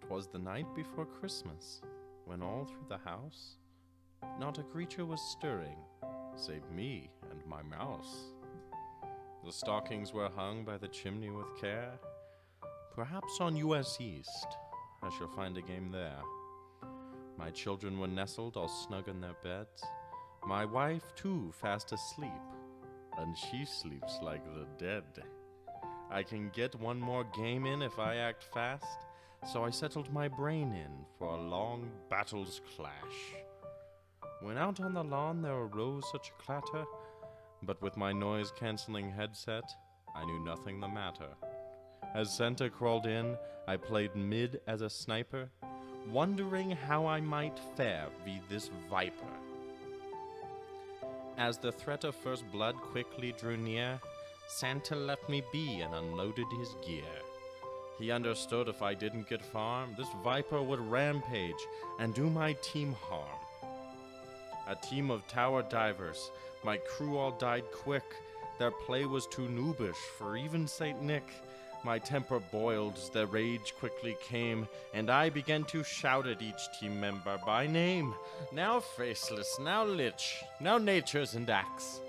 'Twas the night before Christmas, when all through the house not a creature was stirring, save me and my mouse. The stockings were hung by the chimney with care. Perhaps on US East I shall find a game there. My children were nestled all snug in their beds, my wife too fast asleep, and she sleeps like the dead. I can get one more game in if I act fast, so I settled my brain in for a long battle's clash. When out on the lawn there arose such a clatter, but with my noise-canceling headset, I knew nothing the matter. As Santa crawled in, I played mid as a sniper, wondering how I might fare vis this viper. As the threat of first blood quickly drew near, Santa left me be and unloaded his gear. He understood if I didn't get far, this viper would rampage and do my team harm. A team of tower divers, my crew all died quick. Their play was too noobish for even Saint Nick. My temper boiled as their rage quickly came, and I began to shout at each team member by name. Now Faceless, now Lich, now Natures and Axe.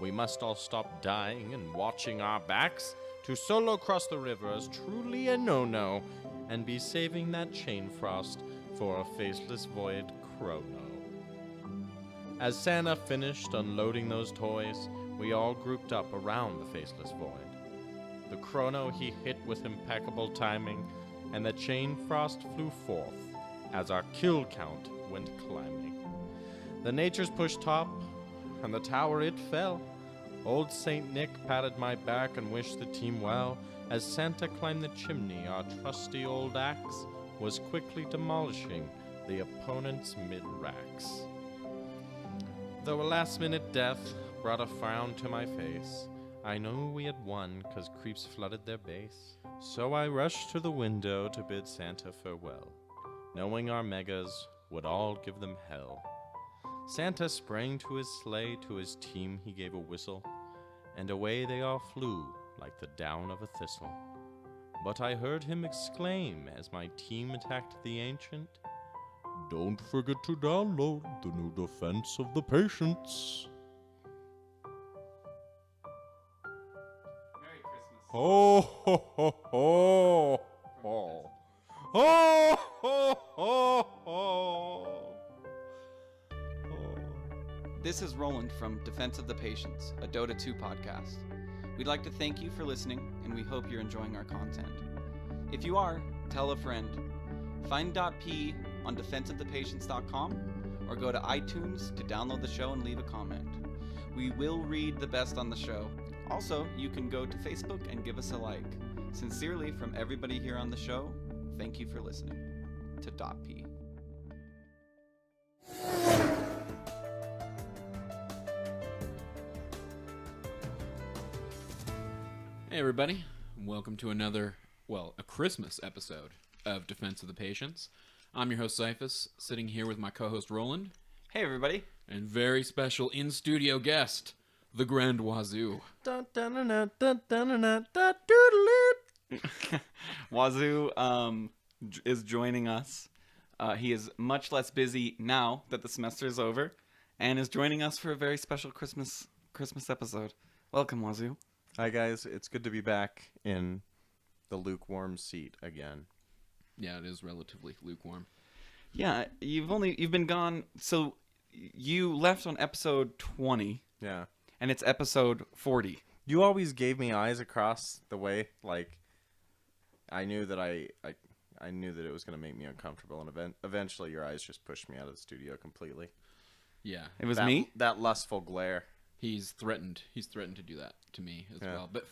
We must all stop dying and watching our backs. To solo cross the river is truly a no-no, and be saving that chain frost for a faceless void chrono. As Santa finished unloading those toys, we all grouped up around the faceless void. The chrono he hit with impeccable timing, and the chain frost flew forth as our kill count went climbing. The natures pushed top, and the tower it fell. Old Saint Nick patted my back and wished the team well. As Santa climbed the chimney, our trusty old axe was quickly demolishing the opponent's mid-racks. Though a last-minute death brought a frown to my face, I knew we had won 'cause creeps flooded their base. So I rushed to the window to bid Santa farewell, knowing our megas would all give them hell. Santa sprang to his sleigh, to his team he gave a whistle, and away they all flew like the down of a thistle. But I heard him exclaim as my team attacked the ancient, "Don't forget to download the new Defense of the Patients." Merry Christmas. Ho ho ho ho ho. Ho ho ho ho. This is Roland from Defense of the Patients, a Dota 2 podcast. We'd like to thank you for listening, and we hope you're enjoying our content. If you are, tell a friend. Find .p on defenseofthepatients.com or go to iTunes to download the show and leave a comment. We will read the best on the show. Also, you can go to Facebook and give us a like. Sincerely, from everybody here on the show, thank you for listening to .p. Hey everybody, welcome to another, a Christmas episode of Defense of the Patients. I'm your host Cyphus, sitting here with my co-host Roland. Hey everybody. And very special in-studio guest, the Grand Wazoo. Wazoo is joining us. He is much less busy now that the semester is over, and is joining us for a very special Christmas episode. Welcome, Wazoo. Hi guys, it's good to be back in the lukewarm seat again. Yeah, it is relatively lukewarm. Yeah, you've been gone. So you left on episode 20. Yeah. And it's episode 40. You always gave me eyes across the way, like I knew that I knew that it was going to make me uncomfortable, and eventually your eyes just pushed me out of the studio completely. Yeah. It was me? That lustful glare. He's threatened to do that to me as well. But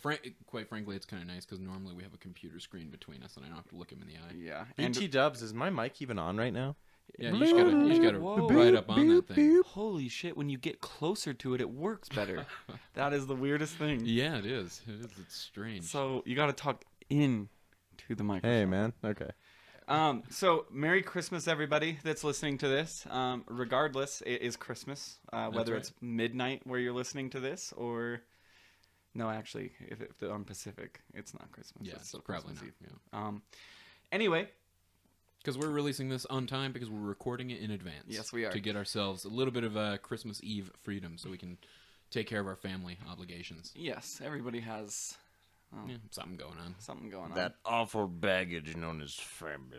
quite frankly, it's kind of nice because normally we have a computer screen between us and I don't have to look him in the eye. Yeah. BT Dubs, is my mic even on right now? Yeah, you just gotta right up on that thing. Holy shit, when you get closer to it, it works better. That is the weirdest thing. Yeah, it is. It's strange. So you gotta talk in to the microphone. Hey, man. Okay. So Merry Christmas, everybody that's listening to this. Regardless, it is Christmas. Whether right. it's midnight where you're listening to this, or no, actually, if on Pacific, it's not Christmas. Yeah, it's still probably Christmas not. Eve. Yeah. Anyway, Because we're releasing this on time because we're recording it in advance. Yes, we are. To get ourselves a little bit of Christmas Eve freedom so we can take care of our family obligations. Yes, everybody has Yeah, something going on. something going on. That awful baggage known as family.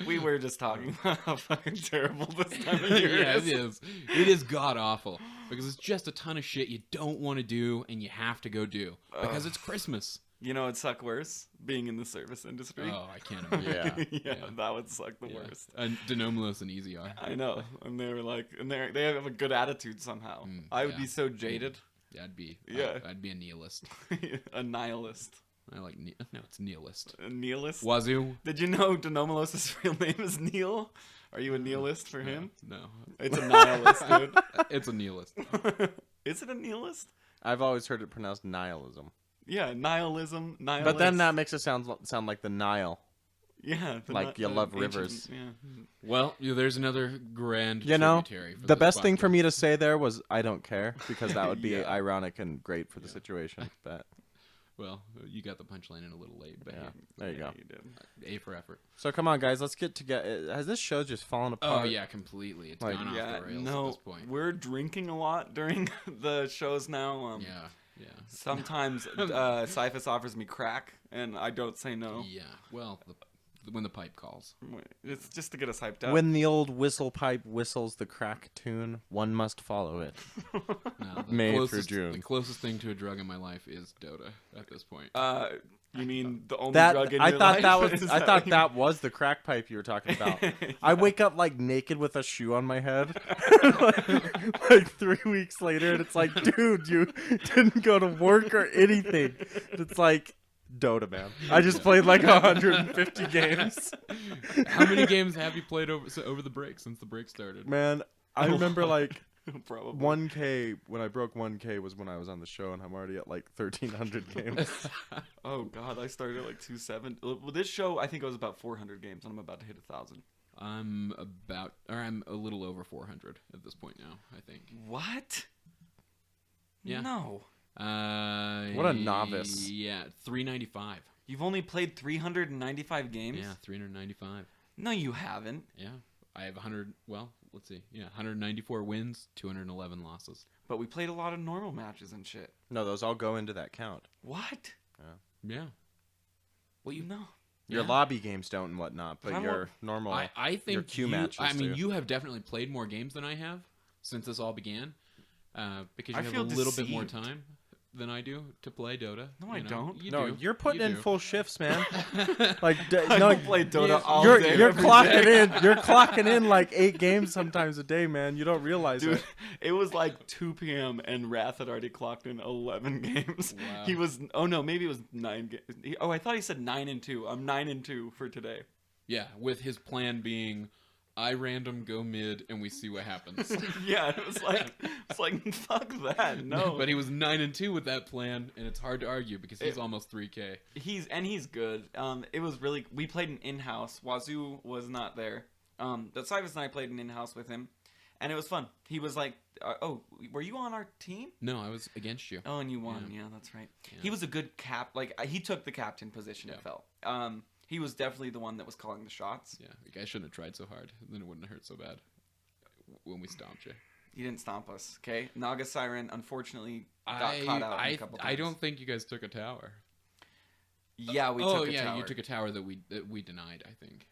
We were just talking about how fucking terrible this time of year Yeah, is. it is. It is god awful because it's just a ton of shit you don't want to do and you have to go do because it's Christmas. You know, it'd suck worse being in the service industry. Oh, I can't imagine. Yeah. yeah, that would suck the worst. And Denomulus and Easy are. I know, and they were like, and they have a good attitude somehow. I would yeah. be so jaded, Yeah, I'd be. Yeah. I'd be a nihilist. a nihilist, I like no, it's nihilist. a nihilist. Wazoo. Did you know Denomulus' real name is Neil? Are you a nihilist for him? No, It's a nihilist, dude. it's a nihilist. Is it a nihilist? I've always heard it pronounced nihilism. Yeah, nihilism, nihilist. But then that makes it sound like the Nile. yeah, like you love rivers. Yeah. Well, there's another grand You know, tributary for the this best thing for podcast. me to say there was I don't care because that would be Yeah. ironic and great for the situation. But Well, you got the punchline in a little late, but yeah, there you Yeah, go. you did. hey, A for effort. So come on, guys, let's get together. Has this show just fallen Oh apart? yeah, completely. It's Like- gone off Yeah, the rails no, at this point. we're drinking a lot during the shows now. Yeah. Sometimes Cyphus offers me crack, and I don't say no. Yeah. Well, when the pipe calls. It's just to get us hyped up. When the old whistle pipe whistles the crack tune, one must follow it. No, the May through closest, June. The closest thing to a drug in my life is Dota at this point. You mean the only That drug in I your thought life? that was Is I what thought you that was the crack pipe you were talking about. I wake up like naked with a shoe on my head, like 3 weeks later, and it's like, dude, you didn't go to work or anything. It's like Dota, man. I just played like 150 games, How many games have you played over the break since the break started? man. I remember like Probably. 1K when I broke 1K was when I was on the show, and I'm already at like 1,300 games. Oh god, I started at like 270. Well, this show I think it was about 400 games, and I'm about to hit 1,000. I'm a little over 400 at this point now, I think. What? Yeah. No. What a novice. Yeah, 395. You've only played 395 games? Yeah, 395. No, you haven't. Yeah. I have 100, well, let's see. Yeah, 194 wins, 211 losses. But we played a lot of normal matches and shit. No, those all go into that count. What? Yeah. Well, you know. Your Yeah. lobby games don't and whatnot, but I'm your normal. I think your queue you, matches I mean, too. you have definitely played more games than I have since this all began, because you I have feel a little bit more deceived. time than I do to play Dota. No, I you know? don't. You No, do. you're putting You in do. full shifts, man. Like I no, don't play Dota yes, all you're day. you're every clocking day. in. You're clocking in like 8 games sometimes a day, man. You don't realize Dude, it. it was like 2 p.m. and Wrath had already clocked in 11 games. Wow. He was, oh no, maybe it was 9 games. I thought he said 9-2. I'm 9-2 for today. Yeah, with his plan being, I random go mid and we see what happens. Yeah, it was like fuck that. No. But he was 9-2 with that plan, and it's hard to argue because he's almost 3K. He's good. It was really, we played an in-house. Wazoo was not there. But Cyrus and I played an in-house with him, and it was fun. He was like, oh, were you on our team? No, I was against you. Oh, and you won. Yeah, that's right. Yeah. He was a good he took the captain position, it felt. He was definitely the one that was calling the shots. Yeah, you guys shouldn't have tried so hard. Then it wouldn't have hurt so bad when we stomped you. He didn't stomp us, okay? Naga Siren, unfortunately, got caught out in a couple times. I don't think you guys took a tower. Yeah, we took a tower. you took a tower that we denied, I think.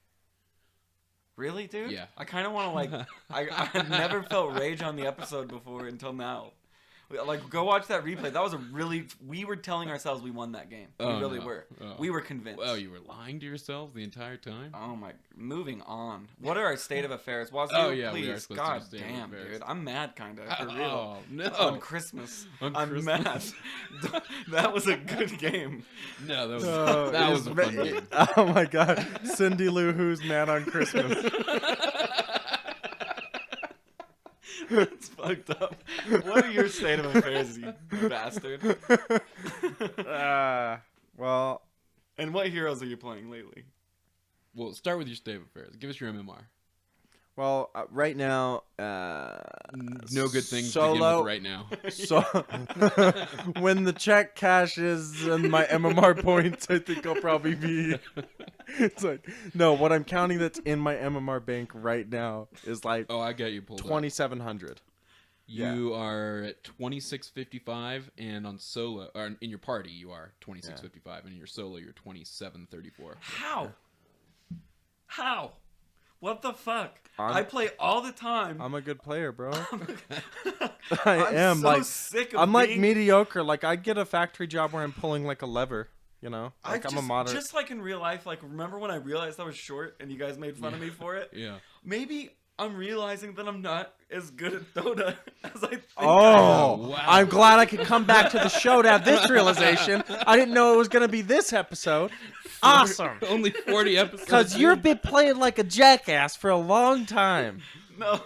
Really, dude? Yeah. I kind of want to, I never felt rage on the episode before until now. Like, go watch that replay. That was we were telling ourselves we won that game. We really were. Oh. We were convinced. Oh, you were lying to yourselves the entire time? Oh my! Moving on. What are our state of affairs? Wazoo, Oh, yeah, we are please. supposed to God do state of damn, affairs. dude. I'm mad, kind of, for real. Oh, no. On Christmas. On I'm Christmas. mad. That was a good game. No, that was Oh, that it was a fun game. Oh my god, Cindy Lou Who's Mad on Christmas. It's fucked up. What are your state of affairs, you bastard? Well, And what heroes are you playing lately? Well, start with your state of affairs. Give us your MMR. right now, No good things to begin solo. with right now. So when the check cashes and my MMR points, I think I'll probably be It's like, no, what I'm counting that's in my MMR bank right now is like Oh, I got you pulled up. 2,700. You are at 2655, and on solo, or in your party, you are 2655, and in your solo, you're 2734. How? What the fuck? I'm- I play all the time. I'm a good player, bro. I'm I am so like sick of I'm like being- mediocre. Like I get a factory job where I'm pulling like a lever, you know? Like I'm a moderate. Just like in real life, like remember when I realized I was short and you guys made fun of me for it? Yeah. Maybe I'm realizing that I'm not as good at Dota as I think I Oh, am. wow. I'm glad I could come back to the show to have this realization. I didn't know it was going to be this episode. Awesome. Only 40 episodes. Because you've been playing like a jackass for a long time. No,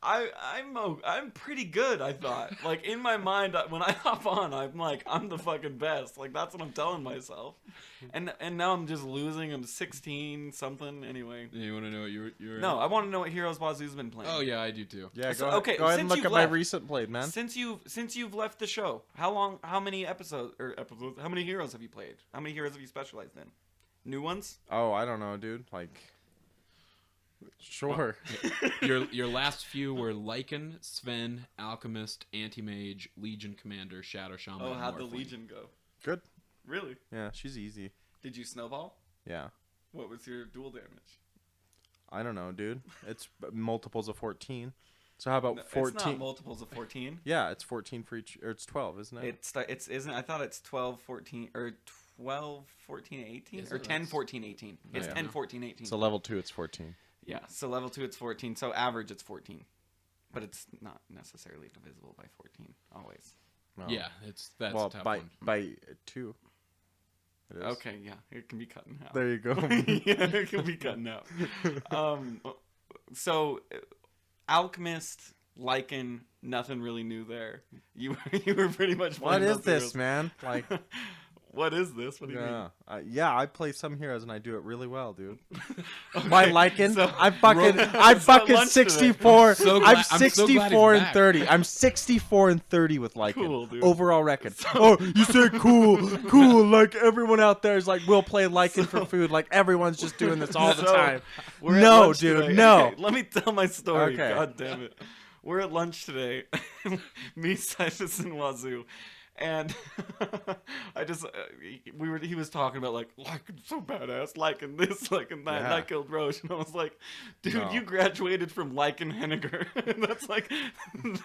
I'm pretty good. I thought, like in my mind, when I hop on, I'm like I'm the fucking best. Like that's what I'm telling myself. And now I'm just losing. I'm 16 something. Anyway, You want to know what you're no, I want to know what heroes Wazoo's been playing. Oh, yeah, I do too. Yeah, So, go, okay, go ahead and since look you've at my left- recent play, man. Since you've left the show, how many episodes? How many heroes have you played? How many heroes have you specialized in? New ones? Oh, I don't know, dude. Like, sure. Your last few were Lycan, Sven, Alchemist, Anti-Mage, Legion Commander, Shadow Shaman. Oh, and how'd the Morphling. Legion go? Good. Really? Yeah, she's easy. Did you snowball? Yeah. What was your dual damage? I don't know, dude. It's multiples of 14. So how about No, 14? It's not multiples of 14. Yeah, it's 14 for each, or it's 12, isn't it? It's isn't. I thought it's 12, 14, or 12, 14, 18, Is or it? 10, 14, 18. It's Yeah. 10, 14, 18. So level 2, it's 14. Yeah. So level 2, it's 14. So average, it's 14. But it's not necessarily divisible by 14 always. No. Yeah, that's well, a tough by one. by 2. It is. Okay. Yeah. It can be cut in half. There you go. Yeah, it can be cut in half. So Alchemist, Lycan, nothing really new there. You were pretty much. What playing is those this, heroes. man? Like, What is this? What do you mean? yeah, I play some heroes and I do it really well, dude. Okay, My Lycan, so- I'm fucking lunch today. 64. So I'm glad- I'm so glad he's 64 and back. 30. I'm 64 and 30 with Lycan. Cool, dude. Overall record. Oh, you said cool. Like everyone out there is like, we'll play Lycan for food. Like everyone's just doing this all the So, time. we're at No, lunch dude, today. no. Okay, let me tell my story. Okay. God damn it. We're at lunch today. Me, Cyphus, and Wazoo. And I just he was talking about like so badass, liking this, liking that, and I Yeah. killed Roche, and I was like, dude, No. you graduated from Lycan Henniger. And that's like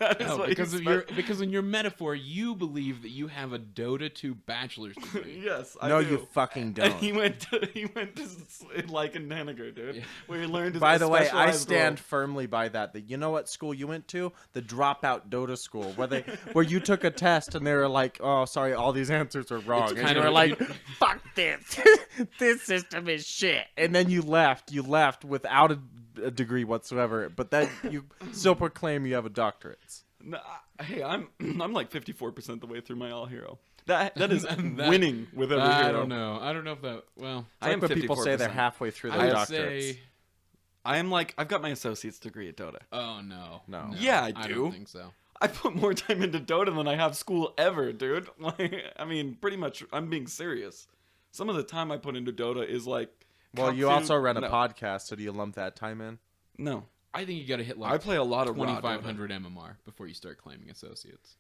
that is No, what because you of your because in your metaphor, you believe that you have a Dota 2 bachelor's degree. Yes, I No, do. you fucking And don't. he went to Lycan Henniger, dude, Yeah. where he learned his By the way, I specialized stand role. firmly by that. That you know what school you went to? The dropout Dota school, where you took a test and they were like, "Oh, sorry, all these answers are wrong," and kind you of were a- like, "Fuck this! This system is shit." And then you left. You left without a degree whatsoever, but then you still proclaim you have a doctorate. No, hey, I'm like 54% the way through my all hero. That is That- winning with every hero. I don't know. I don't know if that. Well, It's I like am when people say they're 54%. halfway through I their would doctorates. say. I am like I've got my associate's degree at Dota. Oh no. No. Yeah, I I do. don't think so. I put more time into Dota than I have school ever, dude. Like, I mean, pretty much. I'm being serious. Some of the time I put into Dota is like. Well, you Kung Fu- also run a no, podcast, so do you lump that time in? No, I think you got to hit like I play a lot of raw Dota. 2,500 MMR before you start claiming associates.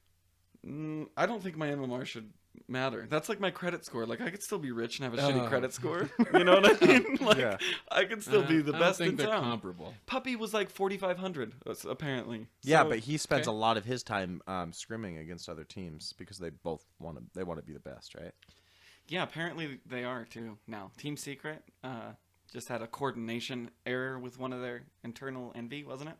I don't think my MMR should matter. That's like my credit score. Like I could still be rich and have a shitty Oh. credit score. You know what I mean? Like Yeah. I could still be the I best don't think in they're town. comparable. Puppy was like 4,500 apparently. Yeah, So- but he spends okay. a lot of his time scrimming against other teams because they both want to be the best, right? yeah, apparently they are too. Now, Team Secret just had a coordination error with one of their internal NV, wasn't it?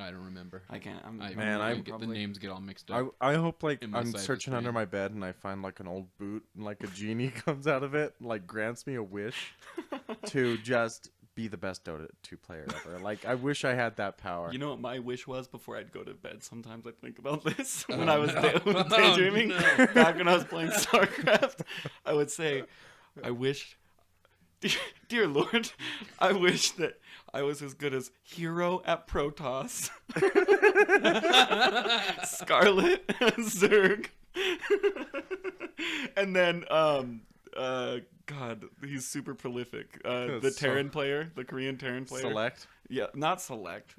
I don't remember. I can't. I get the probably- names get all mixed up. I hope like In my I'm Cypher's searching under brain. my bed and I find like an old boot and like a genie comes out of it and like grants me a wish to just be the best Dota 2 player ever. Like I wish I had that power. You know what my wish was before I'd go to bed? Sometimes I think about this Oh, when I was no. daydreaming. Oh, no. Back when I was playing StarCraft, I would say, I wish, dear Lord, I wish that I was as good as Hero at Protoss, Scarlet, Zerg, and then God, he's super prolific. The Terran player, the Korean Terran player. Select. Yeah, not Select.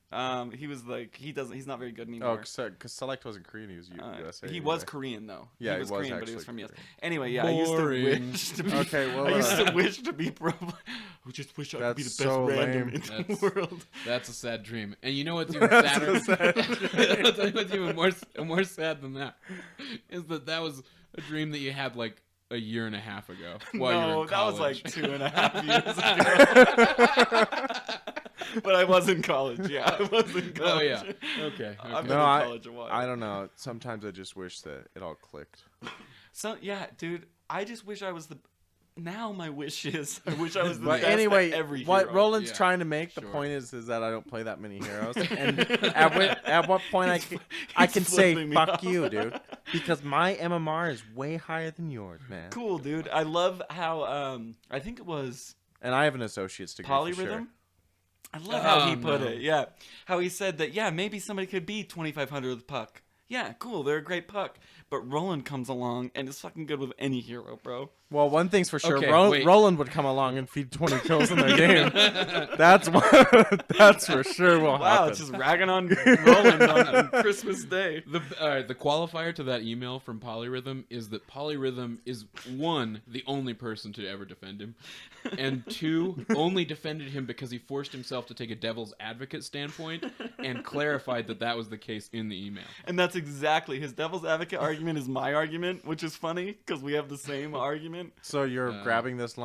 He was like he's not very good Oh, anymore. because Select wasn't Korean. He was USA. He was Korean though. Yeah, he was Korean, but he was actually from US. Korean. Anyway, yeah, Boring. I used to wish to be. Okay, well, I used to wish to be pro. I just wish I could be the That's best so random lame. in the world. That's a sad dream. And you know what's even sadder? I'll tell you what's even more sad than that is that was a dream that you had like a year and a half ago while you were in that was college. like 2.5 years ago. But I was in college. Yeah, I was in college. Oh yeah. Okay. I've been No, in I- college a while. I don't know. Sometimes I just wish that it all clicked. So yeah, dude, I just wish I was the. Now my wish is I wish I was the But best anyway, at every what hero. Roland's Yeah, trying to make the sure. point is that I don't play that many heroes, and at what point I can say flipping me fuck off. you, dude, because my MMR is way higher than yours, man. Cool, dude. I love how I think it was And I have an associate's degree. For Polyrhythm. sure. I love how he Oh, put no. it. Yeah, how he said that. Yeah, maybe somebody could be 2,500 with puck. Yeah, cool. They're a great puck. But Roland comes along and is fucking good with any hero, bro. Well, one thing's for sure. Okay, wait. Roland would come along and feed 20 kills in their game. That's for sure will Wow, happen. it's just ragging on Roland on Christmas Day. The qualifier to that email from Polyrhythm is that Polyrhythm is one, the only person to ever defend him, and two, only defended him because he forced himself to take a devil's advocate standpoint and clarified that was the case in the email. And that's exactly his devil's advocate argument is my argument, which is funny because we have the same argument. So you're grabbing this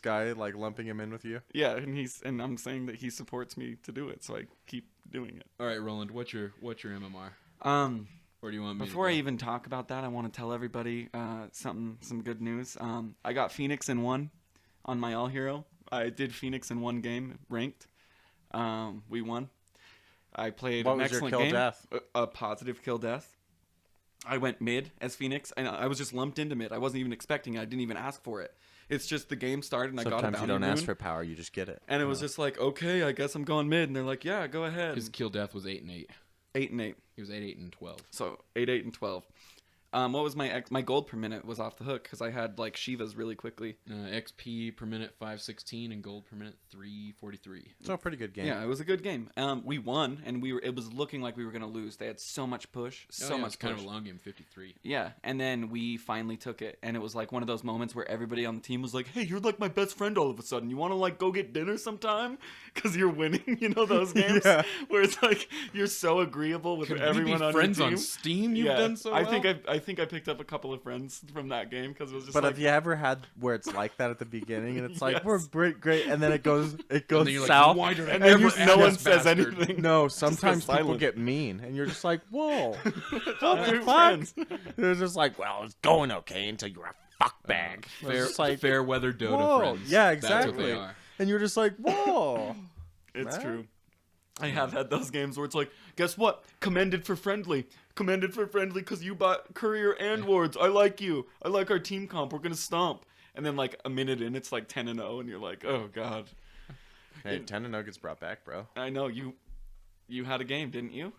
guy, like lumping him in with you? Yeah, and I'm saying that he supports me to do it, so I keep doing it. All right, Roland, what's your MMR? Or do you want me Before to I go? even talk about that, I want to tell everybody some good news. I got Phoenix in 1 on my all hero. I did Phoenix in 1 game ranked. We won. I played What an was your excellent kill game. death? A positive kill death. I went mid as Phoenix, and I was just lumped into mid. I wasn't even expecting it. I didn't even ask for it. It's just the game started, and I got a Sometimes bounty you don't ask rune, for power, you just get it. and it was just like, okay, I guess I'm going mid, and they're like, yeah, go ahead. His kill death was 8 and 8. 8 and 8. He was 8, 8 and 12. So 8, 8, and 12. What was my gold per minute was off the hook because I had like Shivas really quickly. XP per minute 516 and gold per minute 343. So a pretty good game. Yeah, it was a good game. We won, and it was looking like we were gonna lose. They had so much push, so much It's kind push. of a long game, 53. Yeah, and then we finally took it, and it was like one of those moments where everybody on the team was like, "Hey, you're like my best friend all of a sudden. You want to like go get dinner sometime? Because you're winning." You know those games Yeah. where it's like you're so agreeable with Could everyone we be on friends your team. on Steam? You've Yeah, done so I well. think I picked up a couple of friends from that game because it was just But like, have you ever had where it's like that at the beginning and it's like Yes. we're great and then it goes And then you're like, south? why did I and ever then ask no one this says bastard? anything. No, goes sometimes people silent. get mean and you're just like, whoa. Thought we were fuck? friends. They're just like, well, it's going okay until you're a fuckbag. Fair, It's like, fair weather Dota whoa. friends. Yeah, That's what they exactly. are. And you're just like, whoa. It's Man. true. I have had those games where it's like, guess what? Commended for friendly because you bought courier and wards. I like you. I like our team comp. We're gonna stomp. And then like a minute in, it's like 10-0, and you're like, oh god. Hey, 10-0 gets brought back, bro. I know you had a game, didn't you?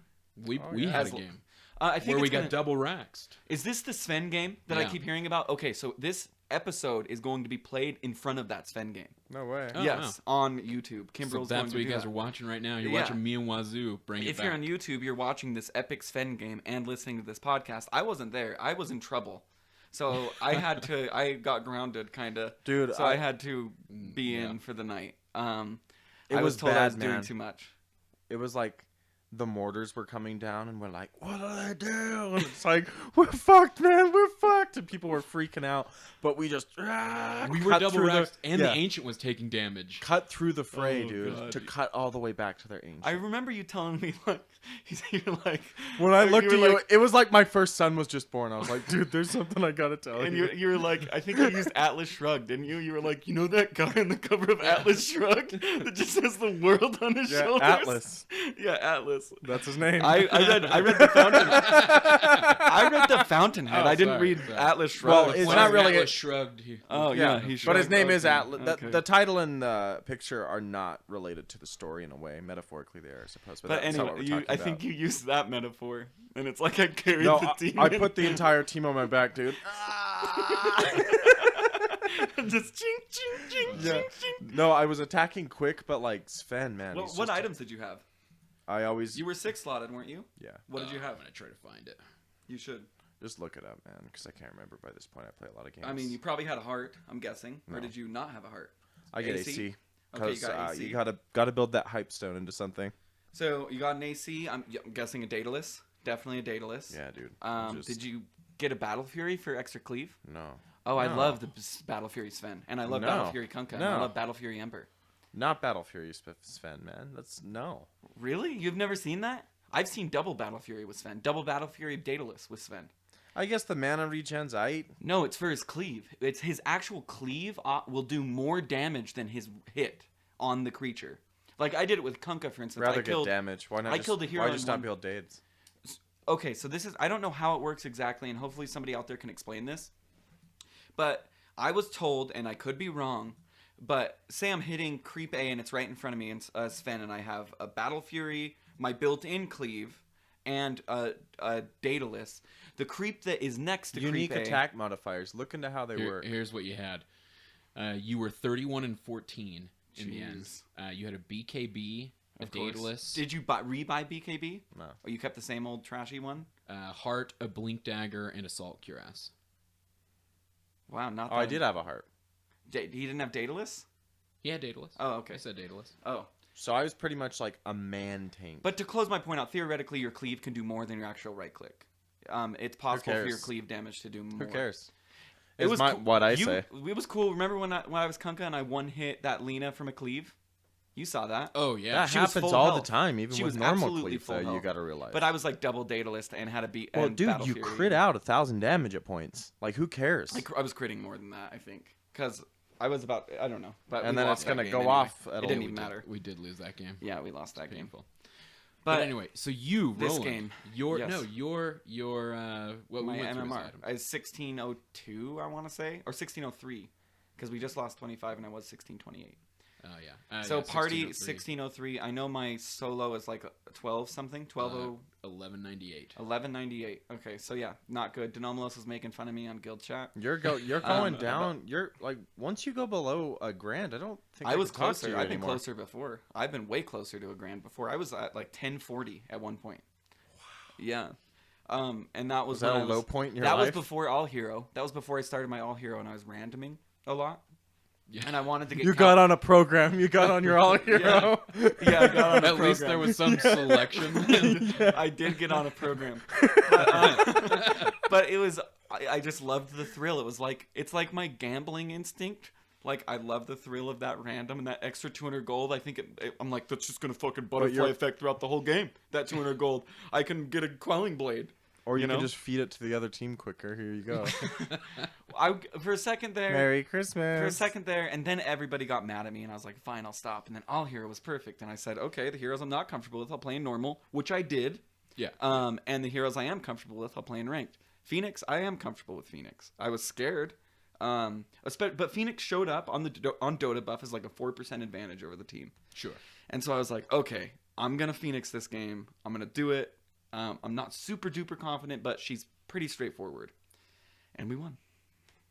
We yeah. had a As- game I think where we it's got gonna- double raxed. Is this the Sven game that I Yeah. keep hearing about? Okay, so this episode is going to be played in front of that Sven game. No way. Oh, yes, on YouTube. So Kimbrell's going that's to what you do guys that. are watching right now. You're Yeah. watching me and Wazoo bring it If back. you're on YouTube, you're watching this epic Sven game and listening to this podcast. I wasn't there. I was in trouble. So I got grounded kind of. Dude, So I had to be yeah. in for the night. It I was was told I bad, was doing man. too much. It was like the mortars were coming down and we're like, what did I do? And it's like, we're fucked, man, we're fucked. And people were freaking out. But we just we were cut double through raxed, and yeah, the ancient was taking damage. cut through the fray, Oh, dude, God. to cut all the way back to their ancient. I remember you telling me like, you're like When I looked were at you, like- it was like my first son was just born. I was like, dude, there's something I gotta tell and you. you were like, I think you used Atlas Shrugged, didn't you? You were like, you know that guy on the cover of Atlas Shrugged that just has the world on his Yeah, shoulders? Atlas. Yeah, Atlas. That's his name. I read the Fountain. I read the Fountainhead. Oh, I didn't sorry, read sorry. Atlas Well, Shrugged. it's When not really Atlas a- shrugged. Oh yeah, yeah, he but his shrugged. name is Okay, Atlas. okay. The title and the picture are not related to the story in a way. Metaphorically, they are, I suppose. But, But that's not what anyway, we're talking I about. think you used that metaphor, and it's like I carried No, the team. I in. put the entire team on my back, dude. Just ching, ching, ching, Yeah. ching, ching. No, I was attacking quick, but like Sven, man. What, he's what just- items did you have? I always. You were 6 slotted, weren't you? Yeah. What did you I'm have? gonna try to find it. You should. Just look it up, man, because I can't remember by this point. I play a lot of games. I mean, you probably had a heart, I'm guessing. Or No. did you not have a heart? I get AC? AC. Okay, you Because got AC. you gotta build that hype stone into something. So you got an AC. I'm guessing a Daedalus. Definitely a Daedalus. Yeah, dude. Did you get a Battle Fury for extra cleave? No. Oh, I No. love the Battle Fury Sven, and I love No. Battle Fury Kunkka, and I No. love Battle Fury Ember. Not Battle Fury Sven, man. That's no. Really? You've never seen that? I've seen double Battle Fury with Sven, double Battle Fury Daedalus with Sven. I guess the mana regen's aight. No, it's for his cleave. It's his actual cleave will do more damage than his hit on the creature. Like I did it with Kunkka, for instance. Rather I killed, get damage. Why not? I killed a hero Why in just not one- build Dades? Okay, so this is I don't know how it works exactly, and hopefully somebody out there can explain this. But I was told, and I could be wrong, but say I'm hitting creep A and it's right in front of me, and Sven, and I have a Battle Fury, my built-in cleave, and a Daedalus. The creep that is next to Unique creep A, attack modifiers. Look into how they work. Here's what you had. You were 31 and 14 in the end. Jeez. You had a BKB, a of course. Daedalus, Did you rebuy BKB? No. Or you kept the same old trashy one? Heart, a Blink Dagger, and a Salt Cuirass. Wow, not Oh, that. I did have a heart. He didn't have Daedalus? Yeah, Daedalus. Oh, okay. I said Daedalus. Oh. So I was pretty much like a man tank. But to close my point out, theoretically, your cleave can do more than your actual right click. It's possible for your cares? cleave damage to do more. Who cares? It was my, cool. what I say. It was cool. Remember when I was Kunkka and I one hit that Lena from a cleave? You saw that. Oh yeah. That she was happens full all health. the time, even She with was normal absolutely cleave, full though, you health. gotta realize. But I was like double Daedalus and had to beat. well, and dude, Battle you Fury. crit out 1,000 damage at points. Like, who cares? I was critting more than that, I think, because I was about. I don't know. But And we then lost it's that gonna game go anyway. off at It a- didn't we even did. matter. We did lose that game. Yeah, we lost that game. Painful. But anyway, so you this Roland, game, your yes. what my we went through MMR is is 1602, I want to say, or 1603, because we just lost 25 and I was 1628. Oh yeah. So yeah, party 1603. 1603. I know my solo is like 12 something, 12 1198. 1198. Okay, so yeah, not good. Denomalos was making fun of me on guild chat. You're going down. You're like, once you go below a grand, I don't think I was can talk to closer. you I've been anymore. closer before. I've been way closer to a grand before. I was at like 1040 at one point. Wow. Yeah. And that was Was that when a I low point in your that life? was before all hero. That was before I started my all hero and I was randoming a lot. Yeah. And I wanted to get You got on a program. You got on your all hero. Yeah, I got on a At least there program. was some selection. I did get on a program, but it was I just loved the thrill. It was like it's like my gambling instinct. Like I love the thrill of that random and that extra 200 gold. I think I'm like that's just gonna fucking butterfly you're- effect throughout the whole game. That 200 gold, I can get a quelling blade. Or you know? can just feed it to the other team quicker. Here you go. For a second there. Merry Christmas. For a second there, and then everybody got mad at me, and I was like, fine, I'll stop. And then all hero was perfect, and I said, okay, the heroes I'm not comfortable with, I'll play in normal, which I did. Yeah. And the heroes I am comfortable with, I'll play in ranked. Phoenix, I am comfortable with Phoenix. I was scared. But Phoenix showed up on Dota buff as like a 4% advantage over the team. Sure. And so I was like, okay, I'm going to Phoenix this game. I'm going to do it. I'm not super duper confident, but she's pretty straightforward. And we won.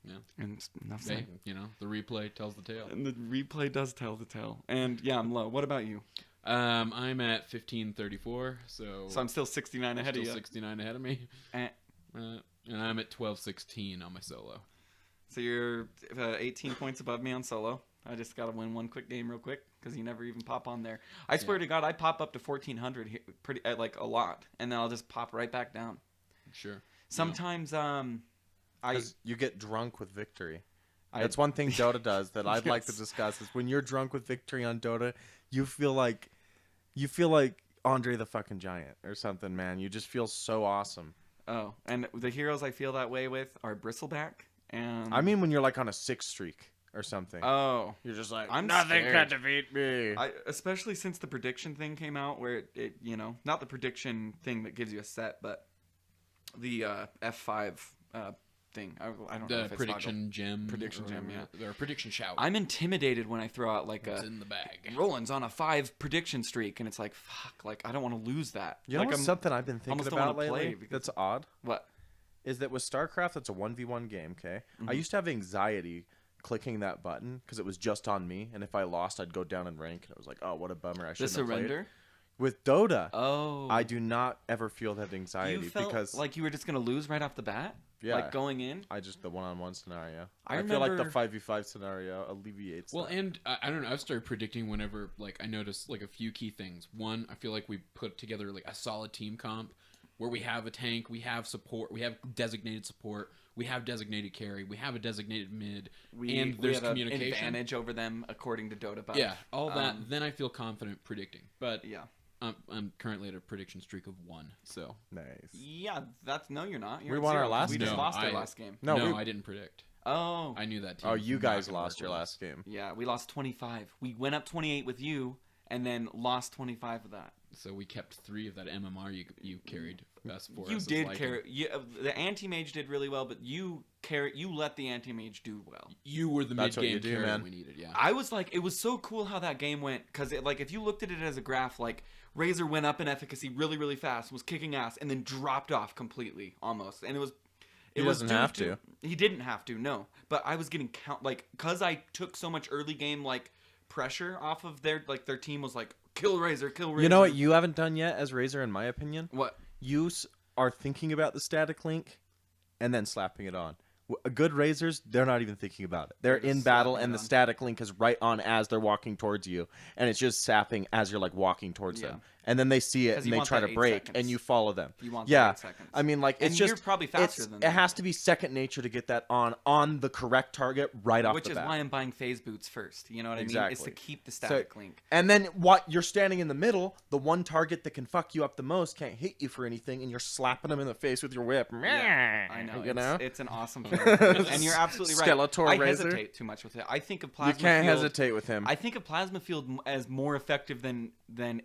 Yeah. And enough Hey, said. the replay tells the tale. And the replay does tell the tale. And yeah, I'm low. What about you? I'm at 1534, so So I'm still 69 ahead of still you. 69 ahead of me. Eh. And I'm at 1216 on my solo. So you're 18 points above me on solo. I just got to win one quick game real quick because you never even pop on there. I swear to God, I pop up to 1400 here, pretty like a lot, and then I'll just pop right back down. Sure. Sometimes Because you get drunk with victory. I- That's one thing Dota does that I'd like to Yes. discuss is when you're drunk with victory on Dota, you feel like Andre the fucking Giant or something, man. You just feel so awesome. Oh, and the heroes I feel that way with are Bristleback and I mean when you're like on a 6 streak or something. oh, You're just like, I'm nothing scared. can defeat me. especially since the prediction thing came out, where it not the prediction thing that gives you a set, but the F5 thing. I don't know The if it's prediction gem. Prediction gem, yeah. Or prediction shout. I'm intimidated when I throw out like It's a in the bag. Roland's on a 5 prediction streak, and it's like fuck, like I don't want to lose that. You know like what's something I've been thinking almost don't about wanna play lately because- that's odd? What? Is that with StarCraft, it's a 1v1 game, okay? Mm-hmm. I used to have anxiety clicking that button because it was just on me, and if I lost, I'd go down in rank. And I was like, oh, what a bummer! I The shouldn't have played. surrender. With Dota, Oh. I do not ever feel that anxiety You felt because like you were just gonna lose right off the bat. Yeah. Like going in. I just the one-on-one scenario. I feel like the remember- 5v5 scenario alleviates. Well, that. and I don't know. I've started predicting whenever like I notice like a few key things. One, I feel like we put together like a solid team comp where we have a tank, we have support, we have designated support, we have designated carry, we have a designated mid, and there's have communication. an advantage over them according to Dota. Buff. Yeah, all that. Then I feel confident predicting. But Yeah. I'm currently at a prediction streak of 1. So nice. Yeah, no, you're not. You're We at won our 0. last We just game. lost our I- last game. No, I didn't predict. Oh. I knew that team. Oh, was you not guys gonna lost work your with us. last game. Yeah, we lost 25. We went up 28 with you, and then lost 25 of that. So we kept 3 of that MMR you carried us for. You us as did Lycan. carry. The anti-mage did really well, but you let the anti-mage do well. You were the That's what mid-game you do, carry man. we needed. Yeah. I was like, it was so cool how that game went, because like if you looked at it as a graph, like Razor went up in efficacy really, really fast, was kicking ass, and then dropped off completely almost, and it was. He was doesn't due have to. He didn't have to, no. But I was getting because I took so much early game like pressure off of their team was like kill Razor, kill Razor. You know what you haven't done yet as Razor, in my opinion? What? You are thinking about the static link and then slapping it on. Good Razors, they're not even thinking about it. They're They're just in battle, slapping and it the on. static link is right on as they're walking towards you, and it's just sapping as you're like walking towards Yeah. them. And then they see it 'Cause and you they want try that to 8 break, seconds. and you follow them. You want yeah, that 8 seconds. I mean, like it's And just you're probably faster than it them. has to be second nature to get that on the correct target right off Which the is bat. why I'm buying phase boots first. You know what I mean? It's Exactly. to keep the static link. And then what? You're standing in the middle. The one target that can fuck you up the most can't hit you for anything, and you're slapping them in the face with your whip. Yeah, I know. You know? It's an awesome feeling. And you're absolutely right. Skeletor I Razor. hesitate too much with it. I think of You Plasma can't Field. hesitate with him. I think of Plasma Field as more effective than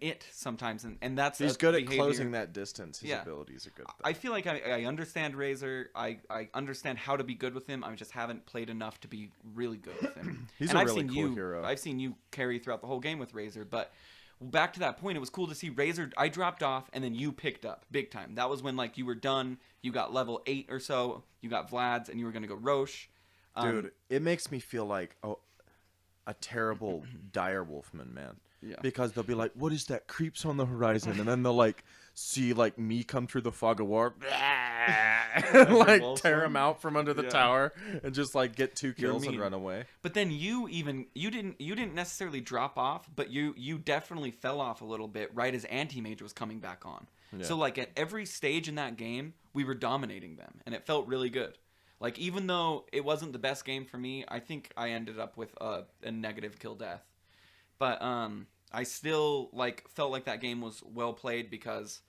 it sometimes, and that's He's a good at behavior. closing that distance. His Yeah. abilities are good. I feel like I understand Razor. I understand how to be good with him. I just haven't played enough to be really good with him. He's and a I've really seen cool you, hero. I've seen you carry throughout the whole game with Razor, but back to that point, it was cool to see Razor. I dropped off, and then you picked up big time. That was when like you were done. You got level 8 or so. You got Vlad's, and you were gonna go Roche. Dude, it makes me feel like a terrible dire wolfman, man. Yeah. Because they'll be like, "What is that? Creeps on the horizon," and then they'll like see like me come through the fog of war, like wolf tear one? him out from under the Yeah. tower and just like get 2 You're kills and mean. run away. But then you didn't necessarily drop off, but you definitely fell off a little bit right as Anti-Mage was coming back on. Yeah. So like at every stage in that game, we were dominating them, and it felt really good. Like even though it wasn't the best game for me, I think I ended up with a negative kill death. But I still like felt like that game was well played because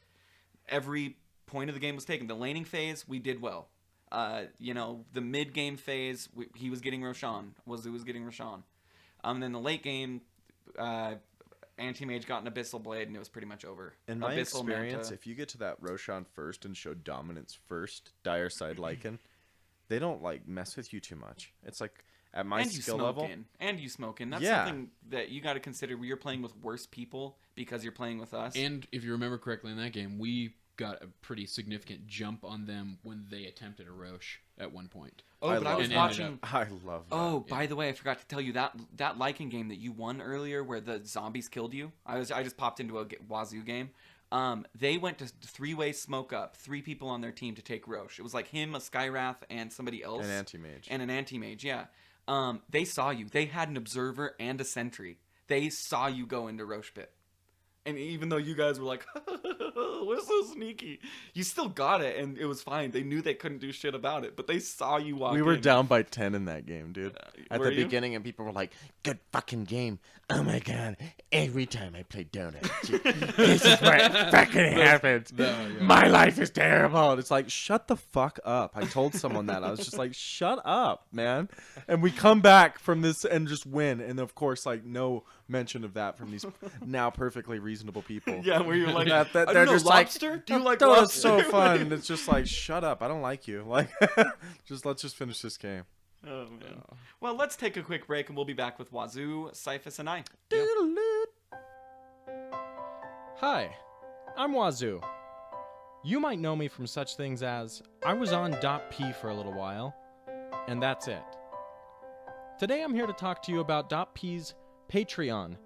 every point of the game was taken. The laning phase, we did well. The mid game phase, he was getting Roshan. Wazoo was getting Roshan. Then the late game, Anti-Mage got an Abyssal Blade, and it was pretty much over. In my Abyssal experience, Manta. if you get to that Roshan first and show dominance first, dire side Lycan, they don't like mess with you too much. It's like at my and you skill smoke level. and you smoke in. That's Yeah. something that you got to consider when you're playing with worse people because you're playing with us. And if you remember correctly in that game, we got a pretty significant jump on them when they attempted a Roche at one point. but I love was that. watching. I love that. Oh, by the way, I forgot to tell you that Lycan game that you won earlier, where the zombies killed you. I just popped into a Wazoo game. They went to 3-way smoke up, 3 people on their team to take Roche. It was like him, a Skywrath, and somebody else. An anti-mage. And an anti-mage, yeah. They saw you. They had an observer and a sentry. They saw you go into Roche pit. And even though you guys were like, we're so sneaky, you still got it, and it was fine. They knew they couldn't do shit about it, but they saw you walk in. We were down by 10 in that game, dude. At were the you? beginning, and people were like, "Good fucking game." Oh my god. Every time I play Dota, this is what fucking happens. My life is terrible. And it's like, shut the fuck up. I told someone that. I was just like, shut up, man. And we come back from this and just win. And of course, like, no mention of that from these now perfectly reasonable people. Yeah, where you're like, That I don't they're know, just lobster? like, Do you like Dota's lobster? so fun. It's just like, shut up. I don't like you. Like, let's just finish this game. Oh, man. Well, let's take a quick break, and we'll be back with Wazoo, Cyphus, and I. Hi, I'm Wazoo. You might know me from such things as I was on DotP for a little while, and that's it. Today I'm here to talk to you about DotP's Patreon.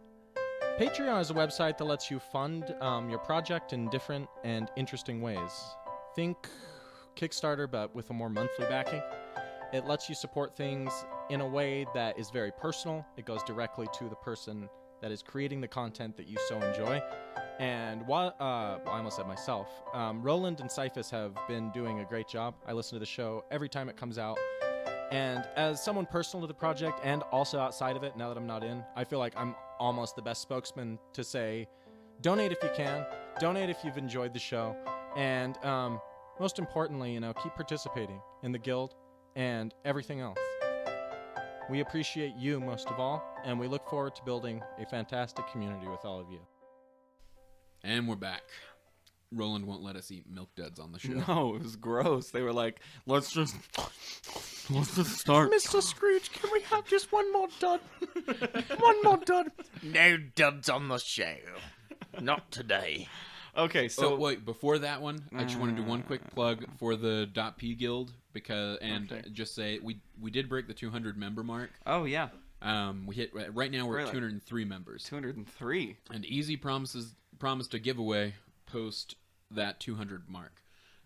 Patreon is a website that lets you fund your project in different and interesting ways. Think Kickstarter, but with a more monthly backing. It lets you support things in a way that is very personal. It goes directly to the person that is creating the content that you so enjoy. And while I almost said myself, Roland and Cyphus have been doing a great job. I listen to the show every time it comes out. And as someone personal to the project and also outside of it, now that I'm not in, I feel like I'm almost the best spokesman to say, donate if you can, donate if you've enjoyed the show, and most importantly, keep participating in the guild and everything else. We appreciate you most of all, and we look forward to building a fantastic community with all of you. And we're back. Roland won't let us eat milk duds on the show. No, it was gross. They were like, let's just start. Mr. Scrooge, can we have just one more dud? One more dud. No duds on the show. Not today. Okay, so So wait, before that one, I just want to do one quick plug for the .p guild just say we did break the 200 member mark. oh yeah, We hit right now we're Really? at 203 members. 203. And Easy promised a giveaway post that 200 mark.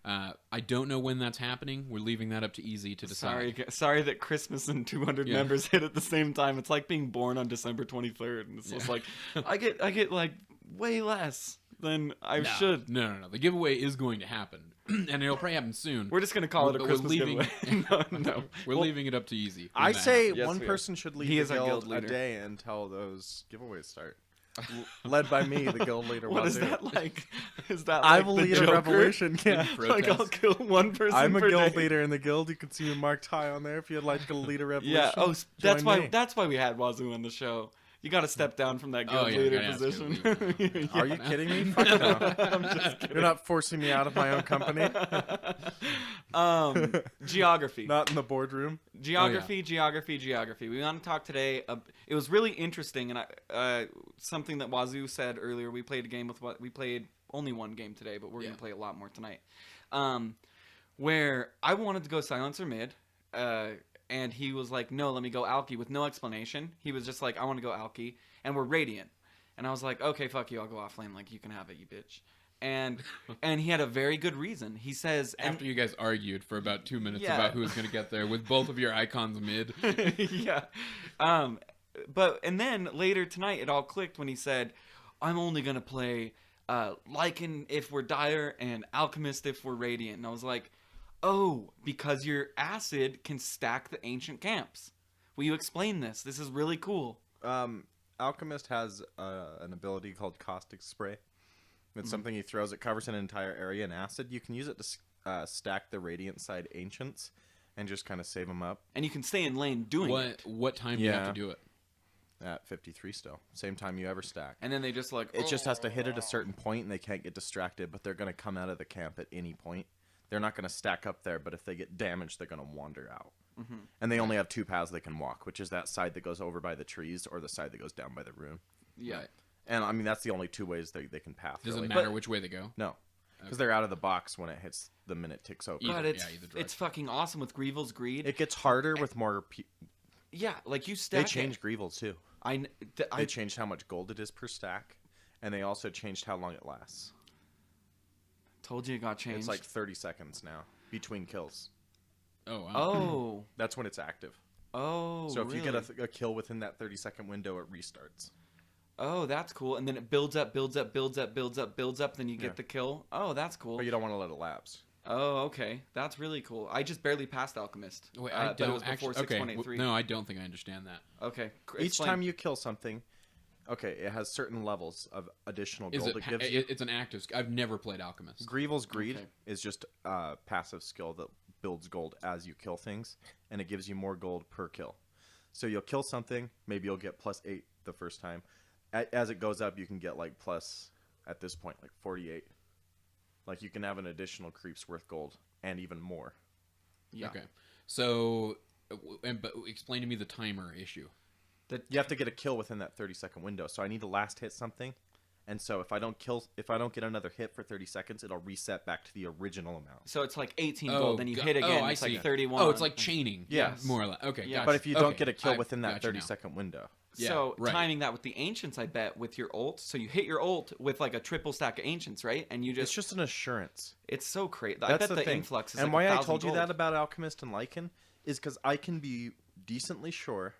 I don't know when that's happening. We're leaving that up to Easy to decide. Sorry that Christmas and 200 Yeah. members hit at the same time. It's like being born on December 23rd, and it's just like I get like way less than I should. No. The giveaway is going to happen, and it'll probably happen soon. We're just gonna call it a But Christmas leaving, giveaway. no. We're leaving it up to Easy. I when that say happens. Yes, one we are. person should lead He the is our guild guild a leader. day until those giveaways start. Led by me, the guild leader. What is Wazoo. that like? Is that like I will the lead Joker? a revolution. Yeah. Like I'll kill one person. I'm a per guild day. leader in the guild. You can see me marked high on there if you'd like to lead a revolution. Yeah. Oh, that's join why. me. That's why we had Wazoo on the show. You got to step down from that guild Oh, yeah, leader gotta ask you to position. leave. Are you kidding me? Fuck no. I'm just kidding. You're not forcing me out of my own company. Geography. Not in the boardroom. Geography. We want to talk today. It was really interesting, and something that Wazoo said earlier. We played a game with we played only one game today, but we're gonna play a lot more tonight. Where I wanted to go silencer mid, and he was like, "No, let me go alky," with no explanation. He was just like, "I want to go alky," and we're radiant, and I was like, "Okay, fuck you, I'll go off lane. Like you can have it, you bitch." And he had a very good reason. He says, After you guys argued for about 2 minutes Yeah. about who was going to get there with both of your icons mid. yeah. And then later tonight, it all clicked when he said, "I'm only gonna play Lycan if we're Dire and Alchemist if we're Radiant." And I was like, "Oh, because your Acid can stack the ancient camps. Will you explain this? This is really cool." Alchemist has an ability called Caustic Spray. It's something he throws. It covers an entire area in acid. You can use it to stack the Radiant side Ancients and just kind of save them up And you can stay in lane doing it. What time do you have to do it? at 53 still. Same time you ever stack. And then they just like, It just has to hit at a certain point and they can't get distracted, but they're going to come out of the camp at any point. They're not going to stack up there, but if they get damaged, they're going to wander out. Mm-hmm. And they only have two paths they can walk, which is that side that goes over by the trees or the side that goes down by the rune. yeah. Right. And I mean, that's the only two ways they can path. Does really. it matter which way they go? No, because they're out of the box when it hits the minute ticks over. Either- God, it's yeah, either direction. it's fucking awesome with Greevil's Greed. It gets harder with more. Yeah, like you stack They changed it. Greevil too. They changed how much gold it is per stack, and they also changed how long it lasts. Told you it got changed. It's like 30 seconds now between kills. Oh, wow. oh, That's when it's active. oh. So if you really? get a kill within that 30-second window, it restarts. Oh, that's cool. And then it builds up. Then you get Yeah. the kill. Oh, that's cool. But you don't want to let it lapse. Oh, okay. That's really cool. I just barely passed Alchemist. Wait, I but it don't was before actually. Okay, 6.83. no, I don't think I understand that. Okay. Each time you kill something, it has certain levels of additional Is gold it? it gives you. It's an active. I've never played Alchemist. Greevil's Greed Okay. is just a passive skill that builds gold as you kill things, and it gives you more gold per kill. So you'll kill something, maybe you'll get +8 the first time. As it goes up, you can get like plus, at this point, like 48. Like you can have an additional creep's worth gold, and even more. Yeah. Okay. So, but explain to me the timer issue. You have to get a kill within that 30-second window. So I need to last hit something, And so if I don't get another hit for 30 seconds, it'll reset back to the original amount. So it's like 18 gold, then you hit Oh, again. I it's see. like 31. Oh, it's like chaining. Yes. More or less. Okay. Yeah. Gotcha. But if you don't Okay, get a kill I within that gotcha 30-second window. Yeah, so right. timing that with the ancients, I bet, with your ult. So you hit your ult with like a triple stack of ancients, right? And you It's just just an assurance. it's so crazy. I That's bet the thing. influx is and like why I 1,000 told you gold. that about Alchemist and Lycan is because I can be decently sure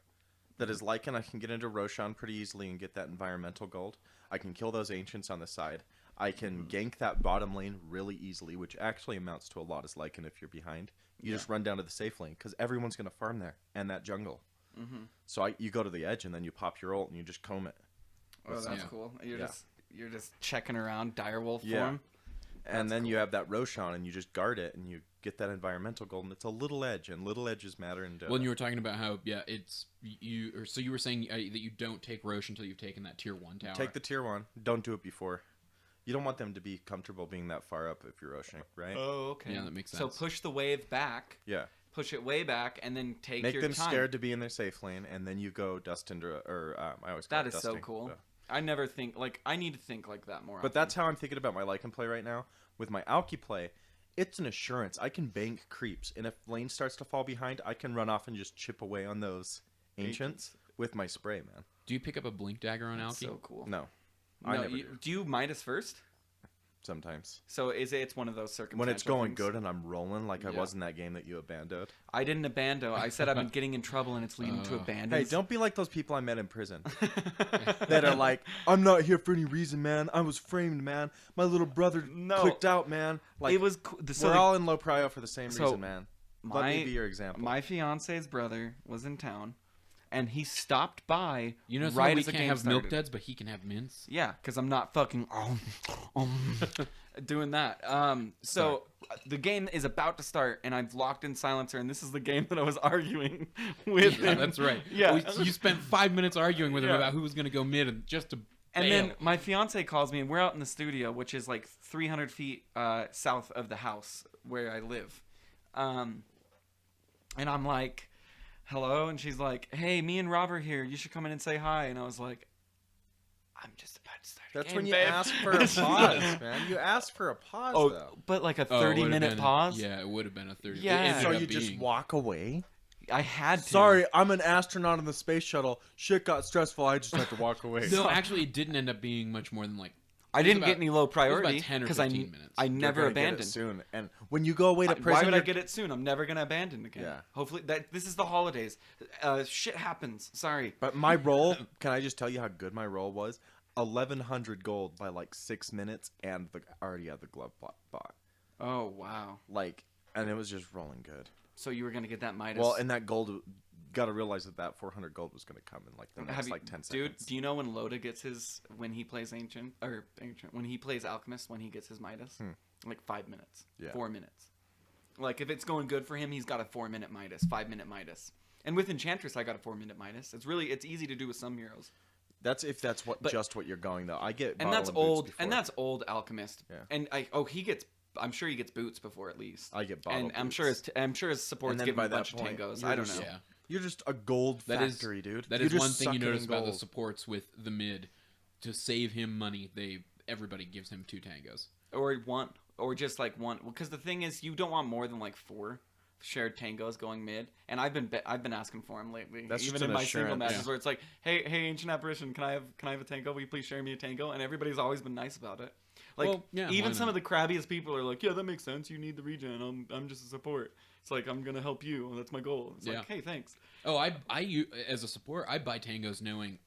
that as Lycan I can get into Roshan pretty easily and get that environmental gold. I can kill those ancients on the side. I can gank that bottom lane really easily, which actually amounts to a lot as Lycan if you're behind. You just run down to the safe lane because everyone's going to farm there and that jungle. So you go to the edge and then you pop your ult and you just comb it. Oh, that's Yeah. cool. Yeah. You're just checking around direwolf Yeah. form. And then you have that Roshan and you just guard it and you get that environmental gold and it's a little edge and little edges matter in Dota. Well, and you were talking about how it's you, or so you were saying that you don't take Roche until you've taken that tier 1 tower. Take the tier 1. Don't do it before. You don't want them to be comfortable being that far up if you're Roshing, right? Oh, okay. Yeah, that makes So sense. push the wave back. Yeah. Push it way back, and then take Make your them time. scared to be in their safe lane, and then you go dust into, or I always call That it is so dusting, cool. so. I never think I need to think like that more. But that's how I'm thinking about my Lycan play right now. With my Alki play, it's an assurance. I can bank creeps, and if lane starts to fall behind, I can run off and just chip away on those ancients with my spray, man. Do you pick up a blink dagger on That's Alki? so cool. No, I No, never do you Midas first? sometimes. So it's one of those circumstances. When it's going good and I'm rolling like I Yeah. was in that game that you abandoned. I didn't abandon. I said I've been getting in trouble, and it's leading to abandon. Hey, don't be like those people I met in prison that are like, I'm not here for any reason, man. I was framed, man. My little brother No. clicked out, man. Like, It was so we're the- all in low prio for the same so reason, man. Let me be your example. My fiance's brother was in town, and he stopped by. You know, right we as the can't game have milk started. duds, but he can have mints. Yeah, because I'm not fucking doing that. So the game is about to start, and I've locked in silencer, and this is the game that I was arguing with Yeah, him. that's right. Yeah. You spent 5 minutes arguing with him Yeah. about who was going to go mid, and just to And bail. then my fiance calls me, and we're out in the studio, which is like 300 feet south of the house where I live. And I'm like, hello? And she's like, hey, me and Rob are here. You should come in and say hi. And I was like, I'm just about to start a That's game, when you babe. ask for a pause, man. You ask for a pause, Oh, though. but like a Oh, it would've 30-minute been- pause? Yeah, it would have been a 30. Yeah. It ended So up you just being- walk away? I had to. Sorry, I'm an astronaut on the space shuttle. Shit got stressful. I just had to walk away. No, actually, it didn't end up being much more than like. I it was didn't about- get any low it was priority about 10 or because 15 minutes. I You're never gonna get it abandoned. soon. And when you go away to prison, Why would I you're- get it soon? I'm never gonna abandon again. Yeah. Hopefully, this is the holidays. Shit happens. Sorry. But my roll, can I just tell you how good my roll was? 1,100 gold by like 6 minutes, and already had the glove bot. Oh wow. And it was just rolling good. So you were gonna get that Midas? Well, and that gold, got to realize that 400 gold was going to come in like the next 10 seconds. Dude, do you know when Loda gets his when he plays when he plays Alchemist when he gets his Midas? Like 5 minutes, Yeah. 4 minutes. Like if it's going good for him, he's got a 4-minute Midas, 5-minute Midas. And with Enchantress, I got a 4-minute Midas. It's easy to do with some heroes. That's if that's But- just what you're going though. I get And bottle that's boots old. before. And that's old Alchemist. Yeah. And I'm sure he gets boots before at least. I get bottle And I'm boots. sure his support's And then giving by him a that bunch of point, tangos. you're I don't just- know. Yeah. You're just a gold That is- factory, dude. That You're is just one thing you sucking notice about the gold. supports with the mid. To save him money, everybody gives him 2 tangos. Or just like one, because the thing is, you don't want more than like 4 shared tangos going mid. And I've been asking for him lately, That's even just in an my single assurance. matches Yeah. where it's like, hey, Ancient Apparition, can I have a tango? Will you please share me a tango? And everybody's always been nice about it. Like Well, yeah, even why some not? of the crabbiest people are like, yeah, that makes sense. You need the regen. I'm just a support. It's like I'm gonna help you. That's my goal. It's Yeah. like, hey, thanks. Oh, as a support, I buy tangos knowing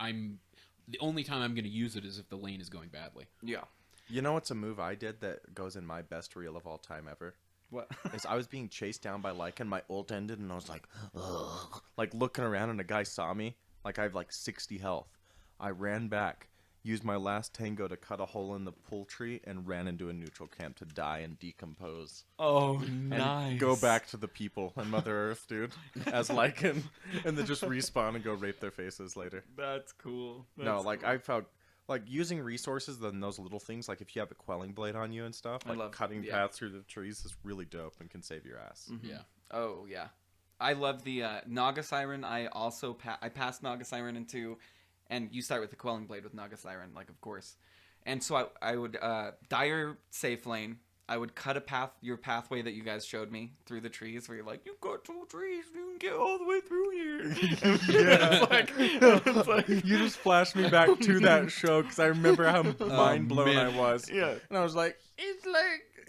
the only time I'm going to use it is if the lane is going badly. Yeah. You know what's a move I did that goes in my best reel of all time ever? What? Is I was being chased down by Lycan, my ult ended, and I was like, ugh. Like looking around, and a guy saw me. Like I have like 60 health. I ran back, used my last tango to cut a hole in the pool tree, and ran into a neutral camp to die and decompose. Oh, And nice. go back to the people and Mother Earth, dude, as Lycan, and then just respawn and go rape their faces later. That's cool. No, That's like cool. I felt like using resources than those little things. Like if you have a quelling blade on you and stuff, I like love- cutting yeah. paths through the trees is really dope and can save your ass. Yeah. Oh yeah, I love the Naga Siren. I also I passed Naga Siren into, and you start with the Quelling Blade with Naga Siren, like of course, And so I would dire safe lane. I would cut your pathway that you guys showed me through the trees, where you're like, you've got 2 trees, you can get all the way through here. It's like you just flashed me back to that show because I remember how mind blown I was. Yeah. And I was like,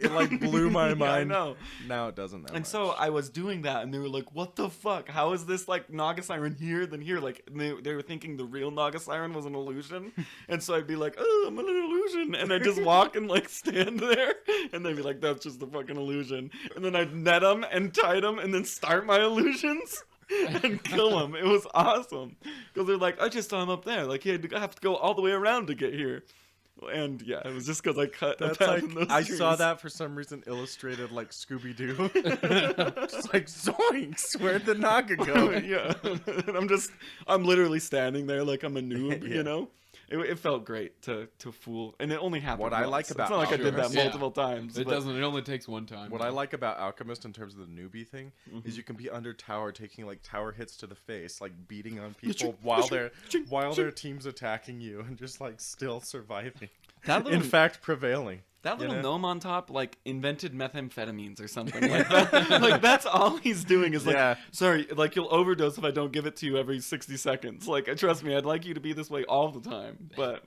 it like blew my mind. I know. Now it doesn't. That And much. so I was doing that, and they were like, "What the fuck? How is this like Naga Siren here than here?" Like they were thinking the real Naga Siren was an illusion, and so I'd be like, "Oh, I'm an illusion," and I'd just walk and like stand there, and they'd be like, "That's just a fucking illusion," and then I'd net them and tie them, and then start my illusions. And kill them. It was awesome because they're like, I just saw him up there. Like, I have to go all the way around to get here. And yeah, it was just because I cut. That's a path like in those I trees. saw that for some reason illustrated like Scooby Doo. Just like zoinks, where'd the Naga go? Yeah, and I'm literally standing there like I'm a noob, Yeah. you know. It felt great to fool, and it only happened. What I once. like It's about not like I did that Alchemist- Yeah. multiple times. It but- doesn't. It only takes one time. What I like about Alchemist in terms of the newbie thing Mm-hmm. is you can be under tower taking like tower hits to the face, like beating on people while their team's attacking you and just like still surviving. That little, In fact, prevailing. that little you know? gnome on top like invented methamphetamines or something like that. Like that's all he's doing is like, Yeah. sorry, like you'll overdose if I don't give it to you every 60 seconds. Like trust me, I'd like you to be this way all the time, but.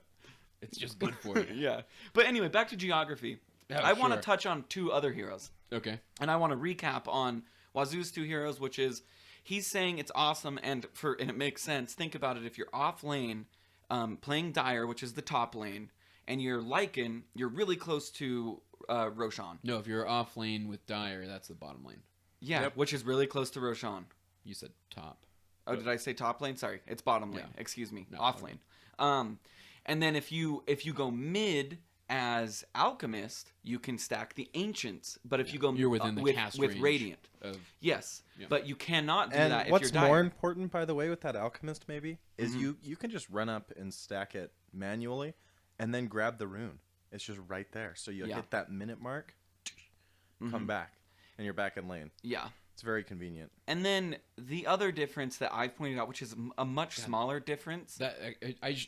It's just good for you. Yeah. But anyway, back to geography. Yeah, I want to sure. touch on 2 other heroes. Okay. And I want to recap on Wazoo's 2 heroes, which is he's saying it's awesome and it makes sense. Think about it. If you're off lane, playing Dire, which is the top lane, and you're Lycan, you're really close to Roshan. No, if you're off lane with Dire, that's the bottom lane. Yeah, Yep. which is really close to Roshan. You said top. Oh, did I say top lane? Sorry, it's bottom lane. Yeah. Excuse me, No, off okay. lane. And then if you go mid as Alchemist, you can stack the Ancients. But if you go You're within the with cast with range Radiant, of yes, Yeah. but you cannot do And that if what's you're Dire. more important, by the way, with that Alchemist maybe, is Mm-hmm. you can just run up and stack it manually, and then grab the rune. It's just right there. So you'll Yeah. hit that minute mark, come back, and you're back in lane. Yeah. It's very convenient. And then the other difference that I've pointed out, which is a much smaller difference. that.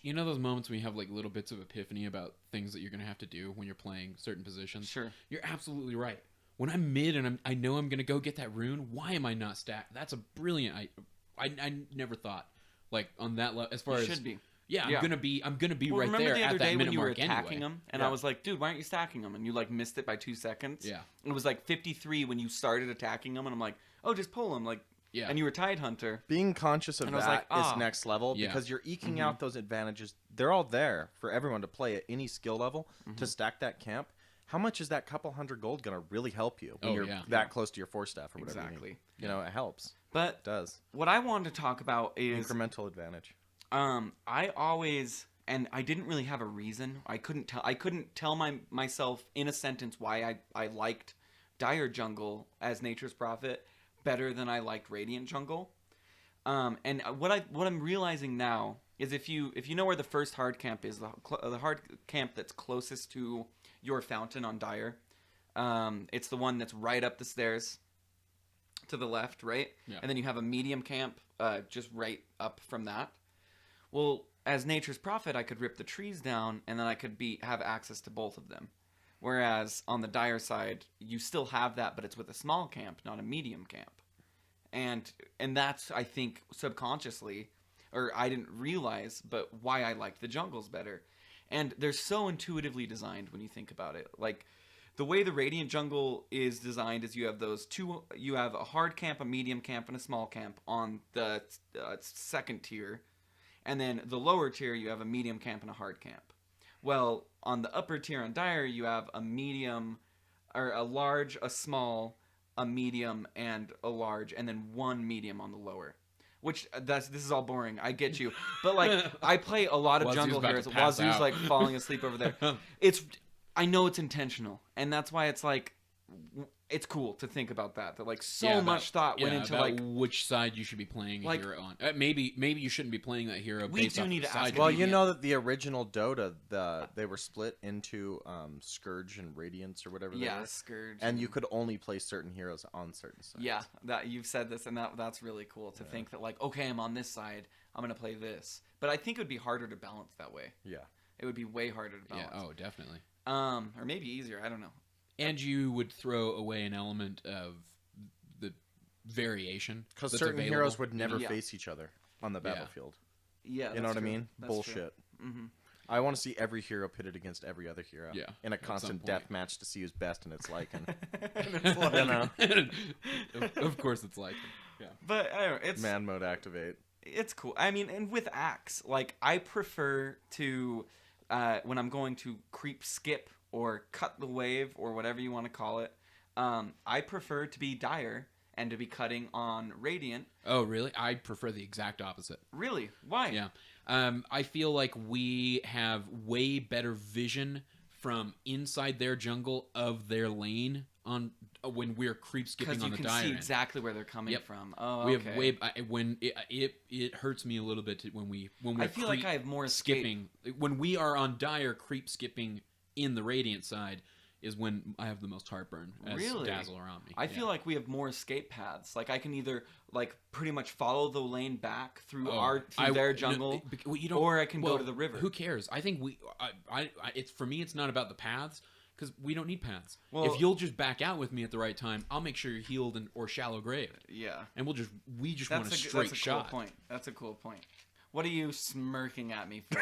You know those moments when you have like little bits of epiphany about things that you're gonna have to do when you're playing certain positions. Sure. You're absolutely right. When I'm mid and I know I'm gonna go get that rune, why am I not stacked? That's a brilliant. I never thought like on that level as far You as should be. Yeah, Yeah. I'm gonna be Well, right remember there the at other that day when minute you were mark attacking anyway. him, and Yeah. I was like, "Dude, why aren't you stacking him?" And you like missed it by 2 seconds. Yeah. It was like 53 when you started attacking him, and I'm like, "Oh, just pull him!" Like, Yeah. And you were Tide Hunter. Being conscious of And I was that like, is ah. next level Yeah. because you're eking out those advantages. They're all there for everyone to play at any skill level to stack that camp. How much is that couple hundred gold going to really help you when Oh, you're yeah. that close to your 4-staff or whatever? Exactly. You need? You know, it helps. But It does. what I wanted to talk about is Incremental advantage. I always, and I didn't really have a reason. I couldn't tell myself in a sentence why I liked Dire Jungle as Nature's Prophet better than I liked Radiant Jungle. And what I'm realizing now is if you know where the first hard camp is, the hard camp that's closest to your fountain on Dire, it's the one that's right up the stairs to the left, right? Yeah. And then you have a medium camp just right up from that. Well, as Nature's Prophet, I could rip the trees down, and then I could have access to both of them. Whereas on the Dire side, you still have that, but it's with a small camp, not a medium camp. And that's, I think, subconsciously, or I didn't realize, but why I liked the jungles better. And they're so intuitively designed when you think about it. Like, the way the Radiant Jungle is designed is you have you have a hard camp, a medium camp, and a small camp on the second tier. And then the lower tier, you have a medium camp and a hard camp. Well, on the upper tier on Dire, you have a medium, or a large, a small, a medium, and a large, and then one medium on the lower. Which, this is all boring, I get you. But, like, I play a lot of Wazoo's jungle about heroes. to pass Wazoo's, out. like, falling asleep over there. I know it's intentional. And that's why it's, like, it's cool to think about that. That, like, so much thought went into, about like... which side you should be playing a like- hero on. Maybe you shouldn't be playing that hero We based do off need the to side ask you're Well, being you in. know that the original Dota, they were split into Scourge and Radiance or whatever they Yeah, were. Scourge. And you could only play certain heroes on certain sides. Yeah, that you've said this, and that's really cool to think that, like, okay, I'm on this side, I'm gonna play this. But I think it would be harder to balance that way. Yeah. It would be way harder to balance. Yeah. Oh, definitely. Or maybe easier. I don't know. And you would throw away an element of the variation. Because that's certain available. heroes would never Yeah. face each other on the battlefield. Yeah, You know what I true. mean? That's Bullshit. Mm-hmm. I want to see every hero pitted against every other hero. Yeah, In a at some constant point. death match to see who's best, and it's like, You know. Of course, it's like. Yeah. But I don't know, it's man mode activate. it's cool. I mean, and with axe, like I prefer to when I'm going to creep skip or cut the wave or whatever you want to call it. I prefer to be dire and to be cutting on radiant. Oh, really? I prefer the exact opposite. Really? Why? Yeah. I feel like we have way better vision from inside their jungle of their lane on when we're creep skipping Because on you the can dire see end. exactly where they're coming Yep. from. Oh, We okay. have way when it hurts me a little bit when we're I feel like I have more skipping when we are on dire creep skipping in the radiant side is when I have the most heartburn as Really? dazzle around me. I feel like we have more escape paths. Like I can either like pretty much follow the lane back through their jungle, or I can go to the river. Who cares? I think it's for me. It's not about the paths because we don't need paths. Well- if you'll just back out with me at the right time, I'll make sure you're healed or shallow grave, Yeah. and we just want a straight that's a shot. Cool point. That's a cool point. What are you smirking at me for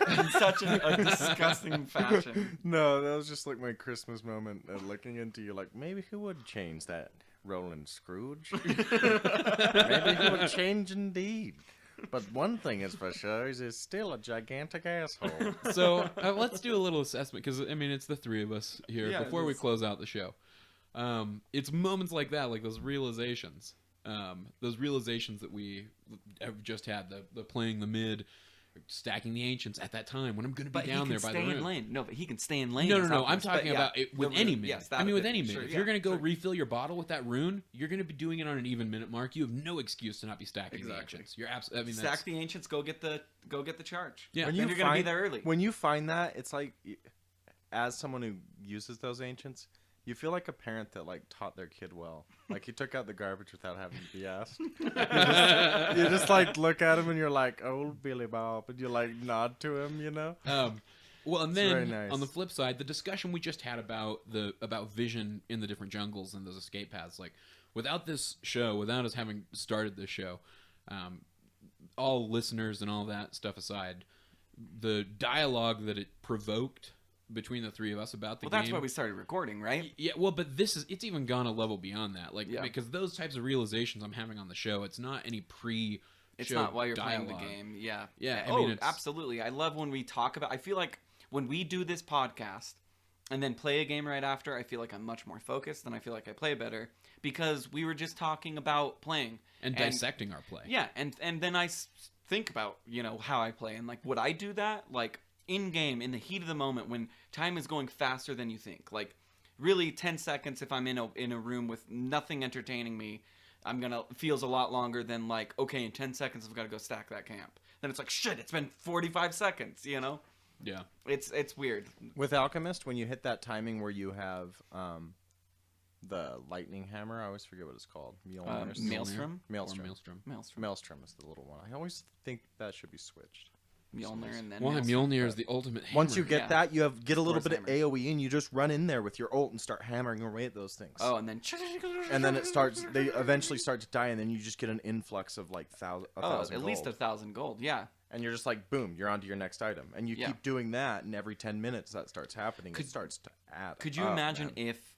in such a disgusting fashion? No, that was just like my Christmas moment, looking into you like, maybe he would change that, Roland Scrooge. Maybe he would change indeed. But one thing is for sure, he's still a gigantic asshole. So let's do a little assessment because I mean it's the three of us here Yeah, before we close out the show. It's moments like that, like those realizations that we have just had, the playing the mid, stacking the ancients at that time when I'm going to be But down he there can by stay the in room. lane. No, but he can stay in lane. No, is I'm obvious. talking But, about it with the any rune, mid. yes, I mean, with that- any mid. sure, If yeah, you're going to go sure. refill your bottle with that rune, you're going to be doing it on an even minute mark. You have no excuse to not be stacking the Exactly. ancients. You're absolutely. I mean, Stack the ancients. Go get the charge. Yeah. Then you're gonna be there early. When you find that, it's like, as someone who uses those ancients, you feel like a parent that like taught their kid well. Like he took out the garbage without having to be asked. You just like look at him and you're like, "Oh, Billy Bob," and you like nod to him, you know. Well, and It's very then nice. on the flip side, the discussion we just had about vision in the different jungles and those escape paths, like without this show, without us having started this show, all listeners and all that stuff aside, the dialogue that it provoked between the three of us about the Well, game. that's why we started recording, right? Yeah, well, but it's even gone a level beyond that. Like, Yeah. because those types of realizations I'm having on the show, it's not any pre. It's not while you're dialogue. playing the game. Yeah. Yeah, I Oh, mean, it's- absolutely. I love when we talk about. I feel like when we do this podcast and then play a game right after, I feel like I'm much more focused and I feel like I play better because we were just talking about playing And dissecting our play. Yeah, and then I think about how I play and like would I do that like in game in the heat of the moment when time is going faster than you think, like really 10 seconds if I'm in a room with nothing entertaining me, feels a lot longer than like, okay, in 10 seconds I've got to go stack that camp. Then it's like, shit, it's been 45 seconds, Yeah. It's weird. With Alchemist, when you hit that timing where you have the lightning hammer, I always forget what it's called. Mjolnir's- Maelstrom? Or Maelstrom. Maelstrom. Maelstrom is the little one. I always think that should be switched. Mjolnir and then Why Maelstrom. Mjolnir is the ultimate hammer. Once you get Yeah. that, you get a little Force bit of hammer. AoE, and you just run in there with your ult and start hammering away at those things. Oh, and then And then they eventually start to die, and then you just get an influx of like a thousand at least gold. 1,000 gold. Yeah. And you're just like, boom, you're onto your next item. And you Yeah. keep doing that, and every 10 minutes that starts happening. It starts to add Could you up, imagine man. if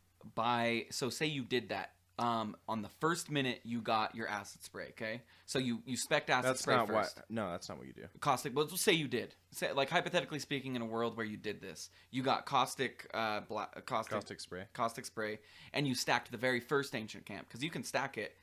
say you did that on the first minute you got your acid spray, okay? So you spec'd acid That's spray not first. no, that's not what you do. Caustic. Well, let's say you did. Say, like hypothetically speaking, in a world where you did this, you got caustic spray, and you stacked the very first ancient camp because you can stack it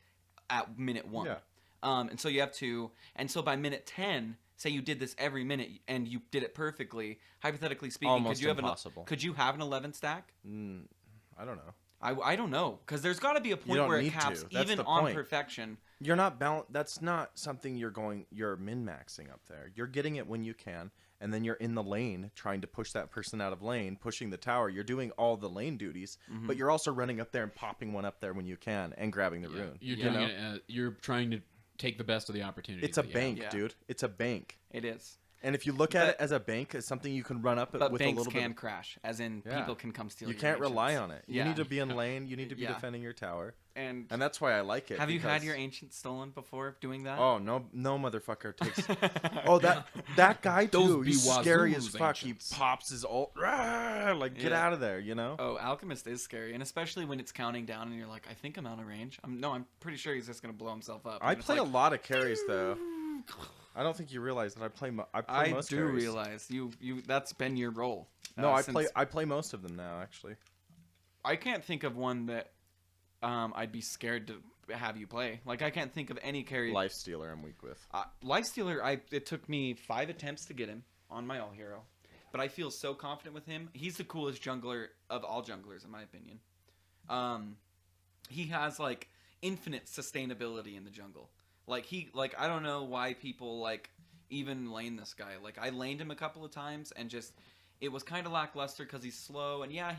at minute 1. Yeah. And so you have to, and so by minute 10, say you did this every minute and you did it perfectly. Hypothetically speaking, Almost could you have impossible. could you have an 11 stack? I don't know. I don't know, because there's got to be a point don't where it need caps to. That's even the on point. perfection. You're not That's not something you're min-maxing up there. You're getting it when you can, and then you're in the lane trying to push that person out of lane, pushing the tower. You're doing all the lane duties, but you're also running up there and popping one up there when you can and grabbing the rune. You're you doing know? it. You're trying to take the best of the opportunity. It's a bank, Yeah. dude. It's a bank. It is. And if you look at it as a bank, as something you can run up But with a banks little can bit. crash, as in Yeah. people can come steal You your can't rely ancients. on it. You Yeah. need to be in lane. You need to be Yeah. defending your tower, And and that's why I like it. have you had because- your ancient stolen before doing that? Oh no, motherfucker takes. Oh, that guy Those too. be He's scary as Wazoo's fuck. ancients. He pops his ult. Rah, like get Yeah. out of there, you know. Oh, Alchemist is scary, and especially when it's counting down, and you're like, I think I'm out of range. I'm pretty sure he's just gonna blow himself up. I And it's play like, a lot of carries though. I don't think you realize that I play. I play I most do carries. realize you that's been your role. No, I since- play most of them now. Actually, I can't think of one that I'd be scared to have you play. Like I can't think of any carry. Life Stealer I'm weak with. Lifestealer, it took me 5 attempts to get him on my all hero, but I feel so confident with him. He's the coolest jungler of all junglers, in my opinion. He has like infinite sustainability in the jungle. Like I don't know why people like even lane this guy. Like I laned him a couple of times and just it was kind of lackluster because he's slow and yeah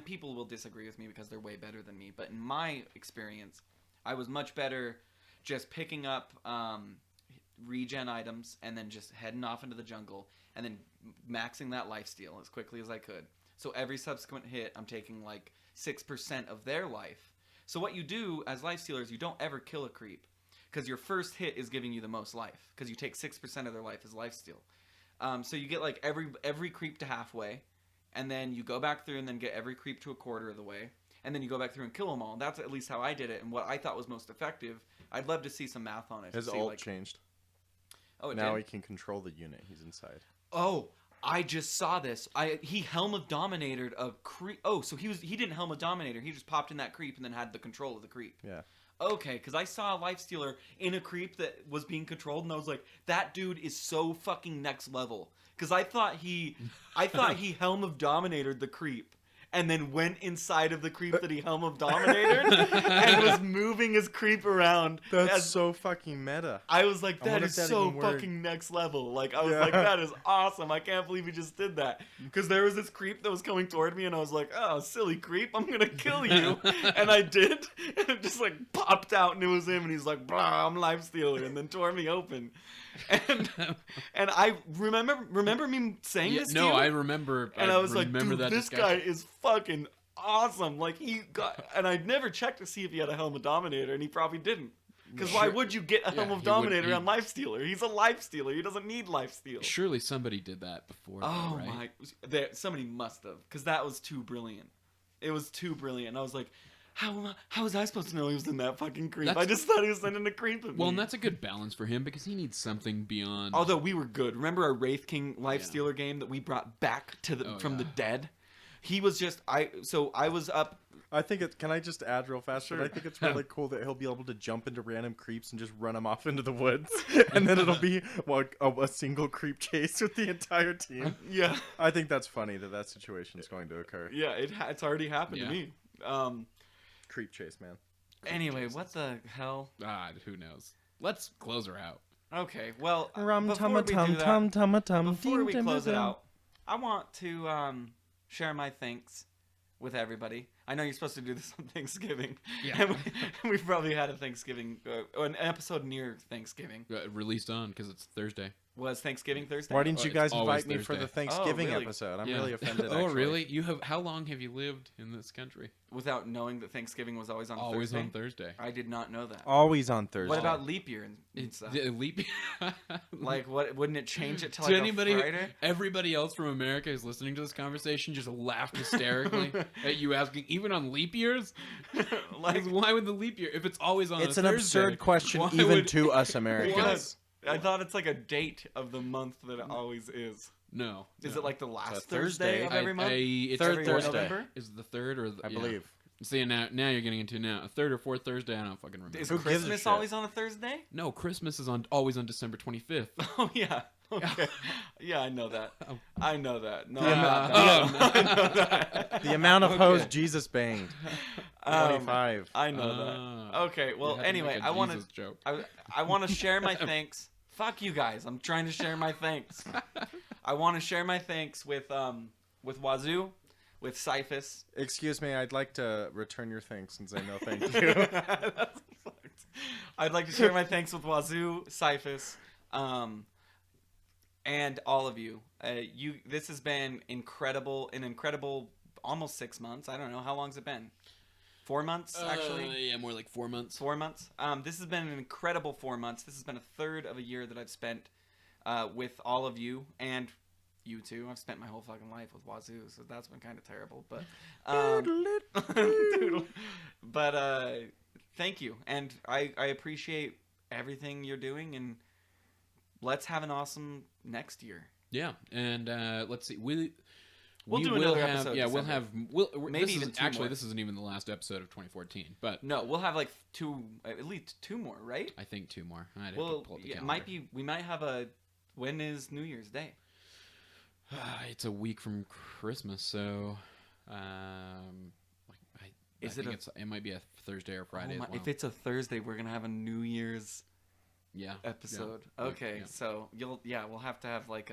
people will disagree with me because they're way better than me. But in my experience, I was much better just picking up regen items and then just heading off into the jungle and then maxing that lifesteal as quickly as I could. So every subsequent hit, I'm taking like 6% of their life. So what you do as lifestealers, you don't ever kill a creep because your first hit is giving you the most life because you take 6% of their life as lifesteal. So you get like every creep to halfway, and then you go back through and then get every creep to a quarter of the way, and then you go back through and kill them all. That's at least how I did it, and what I thought was most effective. I'd love to see some math on it. to His see, ult like, changed. Oh, it Now did? he can control the unit he's inside. Oh, I just saw this. He Helm of Dominated a creep. Oh, so he didn't Helm of Dominator. He just popped in that creep and then had the control of the creep. Yeah. Okay, because I saw a Lifestealer in a creep that was being controlled, and I was like, that dude is so fucking next level. Because I thought he Helm of Dominated the creep, and then went inside of the creep that he Helm of Dominated, and was moving his creep around. That's so fucking meta. I was like, I that wonder is if that so even worked. fucking next level. Like, I was Yeah. like, that is awesome. I can't believe he just did that. Because there was this creep that was coming toward me, and I was like, oh, silly creep, I'm gonna kill you. And I did, and it just like popped out, and it was him, and he's like, blah, I'm Lifestealer, and then tore me open. And I remember me saying this to you? I remember. And I was like, remember dude, that this discussion. guy is fucking awesome. Like, he got... And I'd never checked to see if he had a Helm of Dominator, and he probably didn't. Because why would you get a Helm of he Dominator wouldn't. on Lifestealer? He's a Lifestealer. He doesn't need Lifesteal. Surely somebody did that before. Oh, though, right? my... somebody must have. Because that was too brilliant. It was too brilliant. I was like, how was I supposed to know he was in that fucking creep? That's- I just thought he was sending a creep at me. Well, and that's a good balance for him because he needs something beyond. Although we were good. Remember our Wraith King Lifestealer game that we brought back to the from the dead? He was just I was up. I think it. Can I just add real fast? But I think it's really cool that he'll be able to jump into random creeps and just run them off into the woods, and then it'll be like a single creep chase with the entire team. Yeah, I think that's funny that situation is going to occur. yeah. It's already happened to me. Creep chase, man. Anyway, what the hell? Who knows? Let's close her out. Okay, well, Rum before tum we tum do that, tum tum tum. before we close it out, I want to share my thanks with everybody. I know you're supposed to do this on Thanksgiving. Yeah. And we've probably had a Thanksgiving, an episode near Thanksgiving. Released on because it's Thursday. Was Thanksgiving Thursday? Why didn't you it's guys always invite me for the Thursday. Thanksgiving really? episode? I'm Yeah. really offended. Oh, actually. really? You have? How long have you lived in this country? Without knowing that Thanksgiving was always on Always Thursday? on Thursday. I did not know that. Always on Thursday. What about leap year and It's stuff? the leap. Like, what? Wouldn't it change it to To like anybody, a Friday? everybody else from America who's listening to this conversation just laughed hysterically at you asking, even on leap years? Like, Because why would the leap year, if it's always on It's a an Thursday, absurd question, why even would- to us Americans. I thought it's like a date of the month that it always is. No. Is no. it like the last It's a Thursday Thursday. of every month? It's Third Every Thursday. November? Is it the third or the, I believe. See, now you're getting into a third or fourth Thursday. I don't fucking remember. Is Who gives a Christmas shit? always on a Thursday? No, Christmas is always on December 25th. Oh yeah. Okay. Yeah, I know that. I know that. No, The I'm not amount- that. I know that. The amount of hoes Jesus banged. 25. I know that. Okay. You Well, had to anyway, make a I want Jesus joke. I want to share my thanks. Fuck you guys. I'm trying to share my thanks. I want to share my thanks with Wazoo, with Cyphus. Excuse me, I'd like to return your thanks and say no thank you. That's fucked. I'd like to share my thanks with Wazoo, Cyphus, and all of you. This has been an incredible almost 6 months. I don't know, how long's it been? 4 months actually. Yeah, more like 4 months. 4 months. This has been an incredible 4 months. This has been a third of a year that I've spent with all of you and you too. I've spent my whole fucking life with Wazoo, so that's been kind of terrible. But thank you, and I appreciate everything you're doing, and let's have an awesome next year. Yeah, and let's see. We'll do will another have, episode yeah, in we'll December. have Maybe this even isn't- two actually more. this isn't even the last episode of 2014, but No, we'll have like at least two more, right? I think 2 more. I'd have Well, to pull up the yeah, calendar. we might have a. When is New Year's Day? It's a week from Christmas, so Is it it might be a Thursday or Friday. Oh my- as well. If it's a Thursday, we're gonna have a New Year's yeah episode. Yeah. Okay, Yeah. so we'll have to have like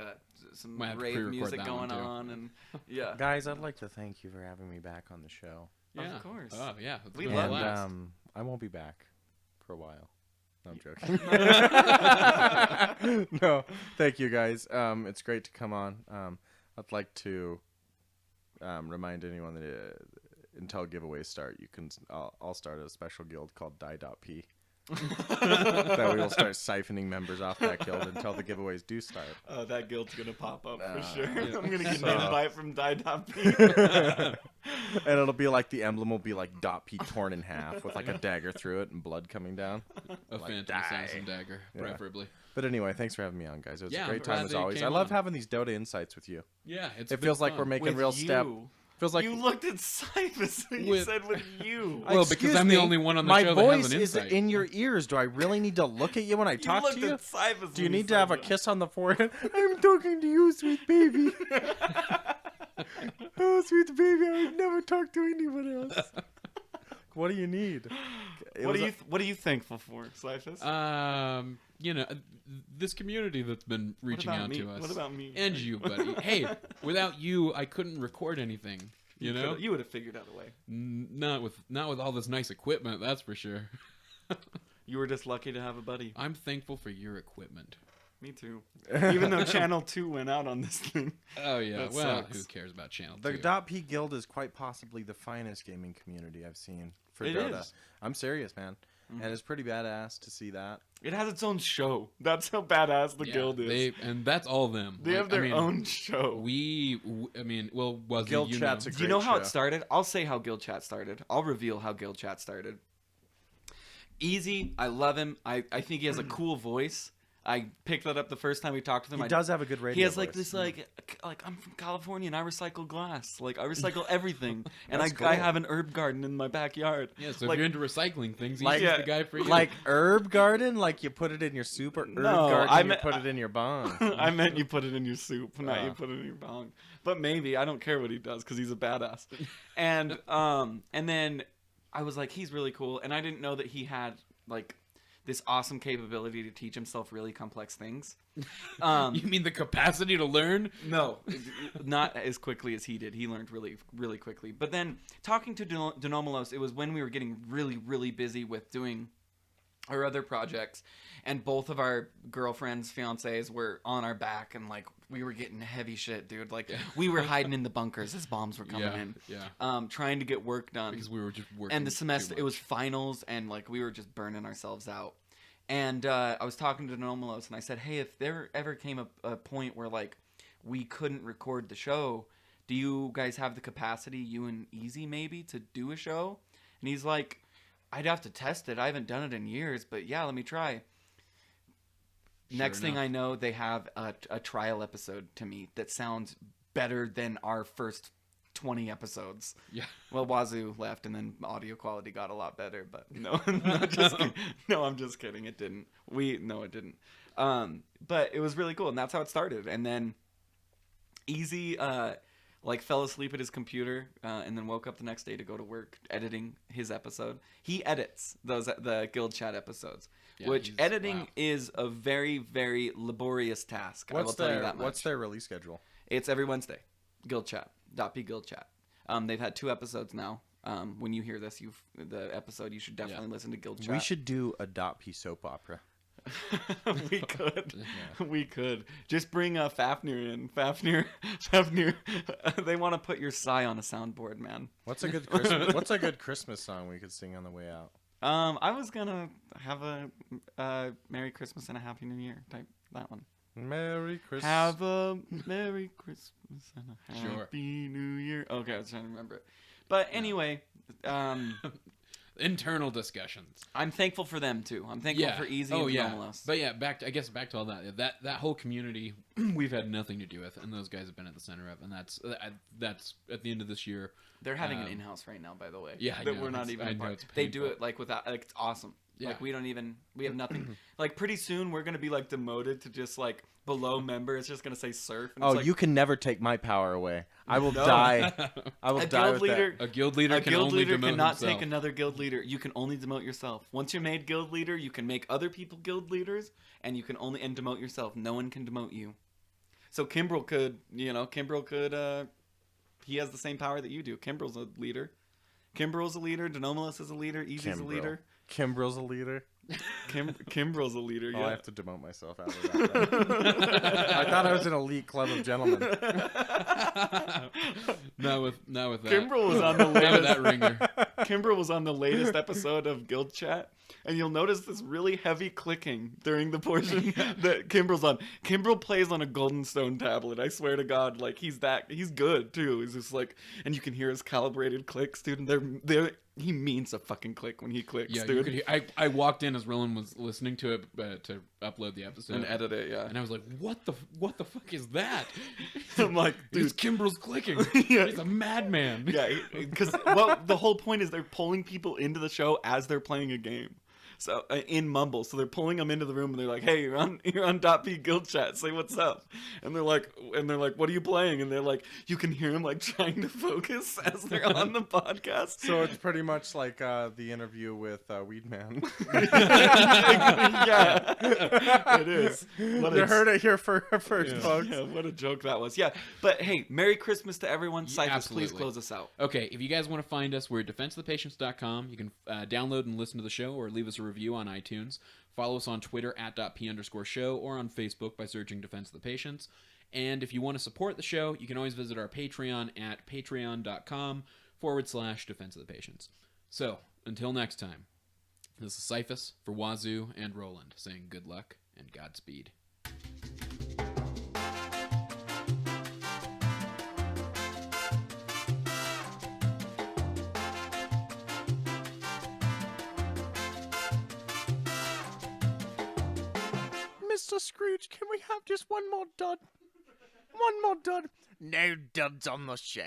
some Might have to rave pre-record music that going one, too. on, and yeah, Guys, I'd like to thank you for having me back on the show. Yeah. of course. Oh yeah, it's We been a love blast. And I won't be back for a while. No, I'm joking. No, thank you guys. It's great to come on. I'd like to remind anyone that until giveaways start, I'll start a special guild called DotP. That we will start siphoning members off that guild until the giveaways do start. Oh, that guild's gonna pop up for Uh, sure. yeah. I'm gonna get So- an invite from DotP. And it'll be like the emblem will be like .p torn in half with like a dagger through it and blood coming down. A Like, phantom die. assassin dagger, Yeah. preferably. But anyway, thanks for having me on, guys. It was Yeah, a I'm great glad time as that you always. came I love on. having these Dota insights with you. Yeah, it's It been feels like fun. we're making With real you. step. Feels like You looked at Cyphus and you With- said with you. Well, because Excuse I'm the me, only one on the my show that voice has an is insight. in your ears. Do I really need to look at you when I You talk looked to you? at Cyphus Do you when need to said have a that. kiss on the forehead? I'm talking to you, sweet baby. Oh, sweet baby, I would never talk to anyone else. What do you need? What are you thankful for, Cyphus? This community that's been reaching about out me? to us. What about me? And you, buddy. Hey, without you, I couldn't record anything. You know, you would have figured out a way. not with all this nice equipment. That's for sure. You were just lucky to have a buddy. I'm thankful for your equipment. Me too. Even though Channel 2 went out on this thing. Oh yeah. That Well, sucks. who cares about Channel The 2? .p guild is quite possibly the finest gaming community I've seen for It Dota. is. I'm serious, man. And it's pretty badass to see that. It has its own show. That's how badass the Yeah, guild is. and that's all them. They have their own show. Was Guild you chat's know. a Do you know great how show. it started? I'll say how Guild Chat started. I'll reveal how Guild Chat started. Easy. I love him. I think he has a cool voice. I picked that up the first time we talked to him. He does have a good radio He has like voice. this like I'm from California and I recycle glass. Like I recycle everything. And I That's cool. have an herb garden in my backyard. Yeah, so like, if you're into recycling things, he's Like- just the guy for you. Like herb garden, like you put it in your soup, or herb No, garden, I you meant- put it in your bong. I meant you put it in your soup, not Oh. you put it in your bong. But maybe I don't care what he does because he's a badass. And then I was like, he's really cool, and I didn't know that he had like this awesome capability to teach himself really complex things. You mean the capacity to learn? No, not as quickly as he did. He learned really, really quickly. But then talking to Denomalos, it was when we were getting really, really busy with doing our other projects, and both of our girlfriends, fiancés were on our back, and like we were getting heavy shit, dude. Like we were hiding in the bunkers as bombs were coming in, trying to get work done. Because we were just working. And the semester, too it was much. finals, and like we were just burning ourselves out. And I was talking to Denomalos, and I said, hey, if there ever came a point where like we couldn't record the show, do you guys have the capacity, you and Easy maybe, to do a show? And he's like, I'd have to test it. I haven't done it in years, but yeah, let me try. Next thing enough. I know, they have a trial episode to me that sounds better than our first 20 episodes. Yeah. Well, Wazoo left, and then audio quality got a lot better. But no, I'm just kidding. No, I'm just kidding. It didn't. No, it didn't. But it was really cool, and that's how it started. And then Easy like fell asleep at his computer, and then woke up the next day to go to work editing his episode. He edits the Guild Chat episodes, Yeah, which he's- editing wow. is a very, very laborious task. I will tell you that much. What's their release schedule? It's every Wednesday. Guild Chat. .p Guild Chat. They've had 2 episodes now. When you hear this, the episode, you should definitely listen to Guild Chat. We should do a .p soap opera. We could. Yeah. We could. Just bring Fafnir in. Fafnir. They want to put your sigh on a soundboard, man. What's a good Christmas? What's a good Christmas song we could sing on the way out? I was gonna have a Merry Christmas and a Happy New Year type. That one. Merry Christmas. Have a Merry Christmas and a Sure. Happy New Year. Okay, I was trying to remember it. But anyway, Internal discussions. I'm thankful for them too. I'm thankful for Easy and Anomalous. But yeah, back to all that. That whole community we've had nothing to do with, and those guys have been at the center of, and that's at the end of this year. They're having an in-house right now, by the way. Yeah, I that know. we're not even. I a know part. it's They do painful. it like without. Like it's awesome. Yeah. Like we have nothing. Like pretty soon we're gonna be like demoted to just like below member. It's just gonna say surf. And Oh, it's like, you can never take my power away. I will No. die. I will A die guild with leader. A guild leader A can guild only leader demote cannot himself. take another guild leader. You can only demote yourself. Once you're made guild leader, you can make other people guild leaders, and you can only demote yourself. No one can demote you. So Kimbrell could, he has the same power that you do. Kimbrell's a leader. Kimbrell's a leader. Denomalus is a leader. Easy's a leader. Kimbrell's a leader. Kimbrell's a leader. Oh, Yeah. I have to demote myself out of that. then. I thought I was an elite club of gentlemen. Not with that. Kimbrell was on the Not with latest. that ringer. Kimbrell was on the latest episode of Guild Chat, and you'll notice this really heavy clicking during the portion that Kimbrell's on. Kimbrell plays on a golden stone tablet. I swear to God, like he's good too. He's just like, and you can hear his calibrated clicks, dude. And he means a fucking click when he clicks, Yeah, dude. you could hear, I walked in as Roland was listening to it to upload the episode And edit it, yeah. and I was like, "What the fuck is that?" I'm like, It's dude. Kimbrell's clicking. Yeah. He's a madman. Yeah, because the whole point is they're pulling people into the show as they're playing a game. So in Mumble, so they're pulling them into the room and they're like, "Hey, you're on .p Guild Chat. Say what's up." And they're like, "What are you playing?" And they're like, you can hear them like trying to focus as they're on the podcast. So it's pretty much like the interview with Weedman. Yeah, it is. What You a- heard it here first, folks. Yeah, what a joke that was. Yeah, but hey, Merry Christmas to everyone. Cyphers, please absolutely. close us out. Okay, if you guys want to find us, we're at defenseofthepatients.com. You can download and listen to the show or leave us a review on iTunes. Follow us on Twitter at .p_show or on Facebook by searching Defense of the Patients. And if you want to support the show, you can always visit our Patreon at patreon.com/Defense of the Patients. So, until next time, this is Cyphus for Wazoo and Roland saying good luck and Godspeed. Mr. Scrooge, can we have just one more dud? One more dud? No duds on the show.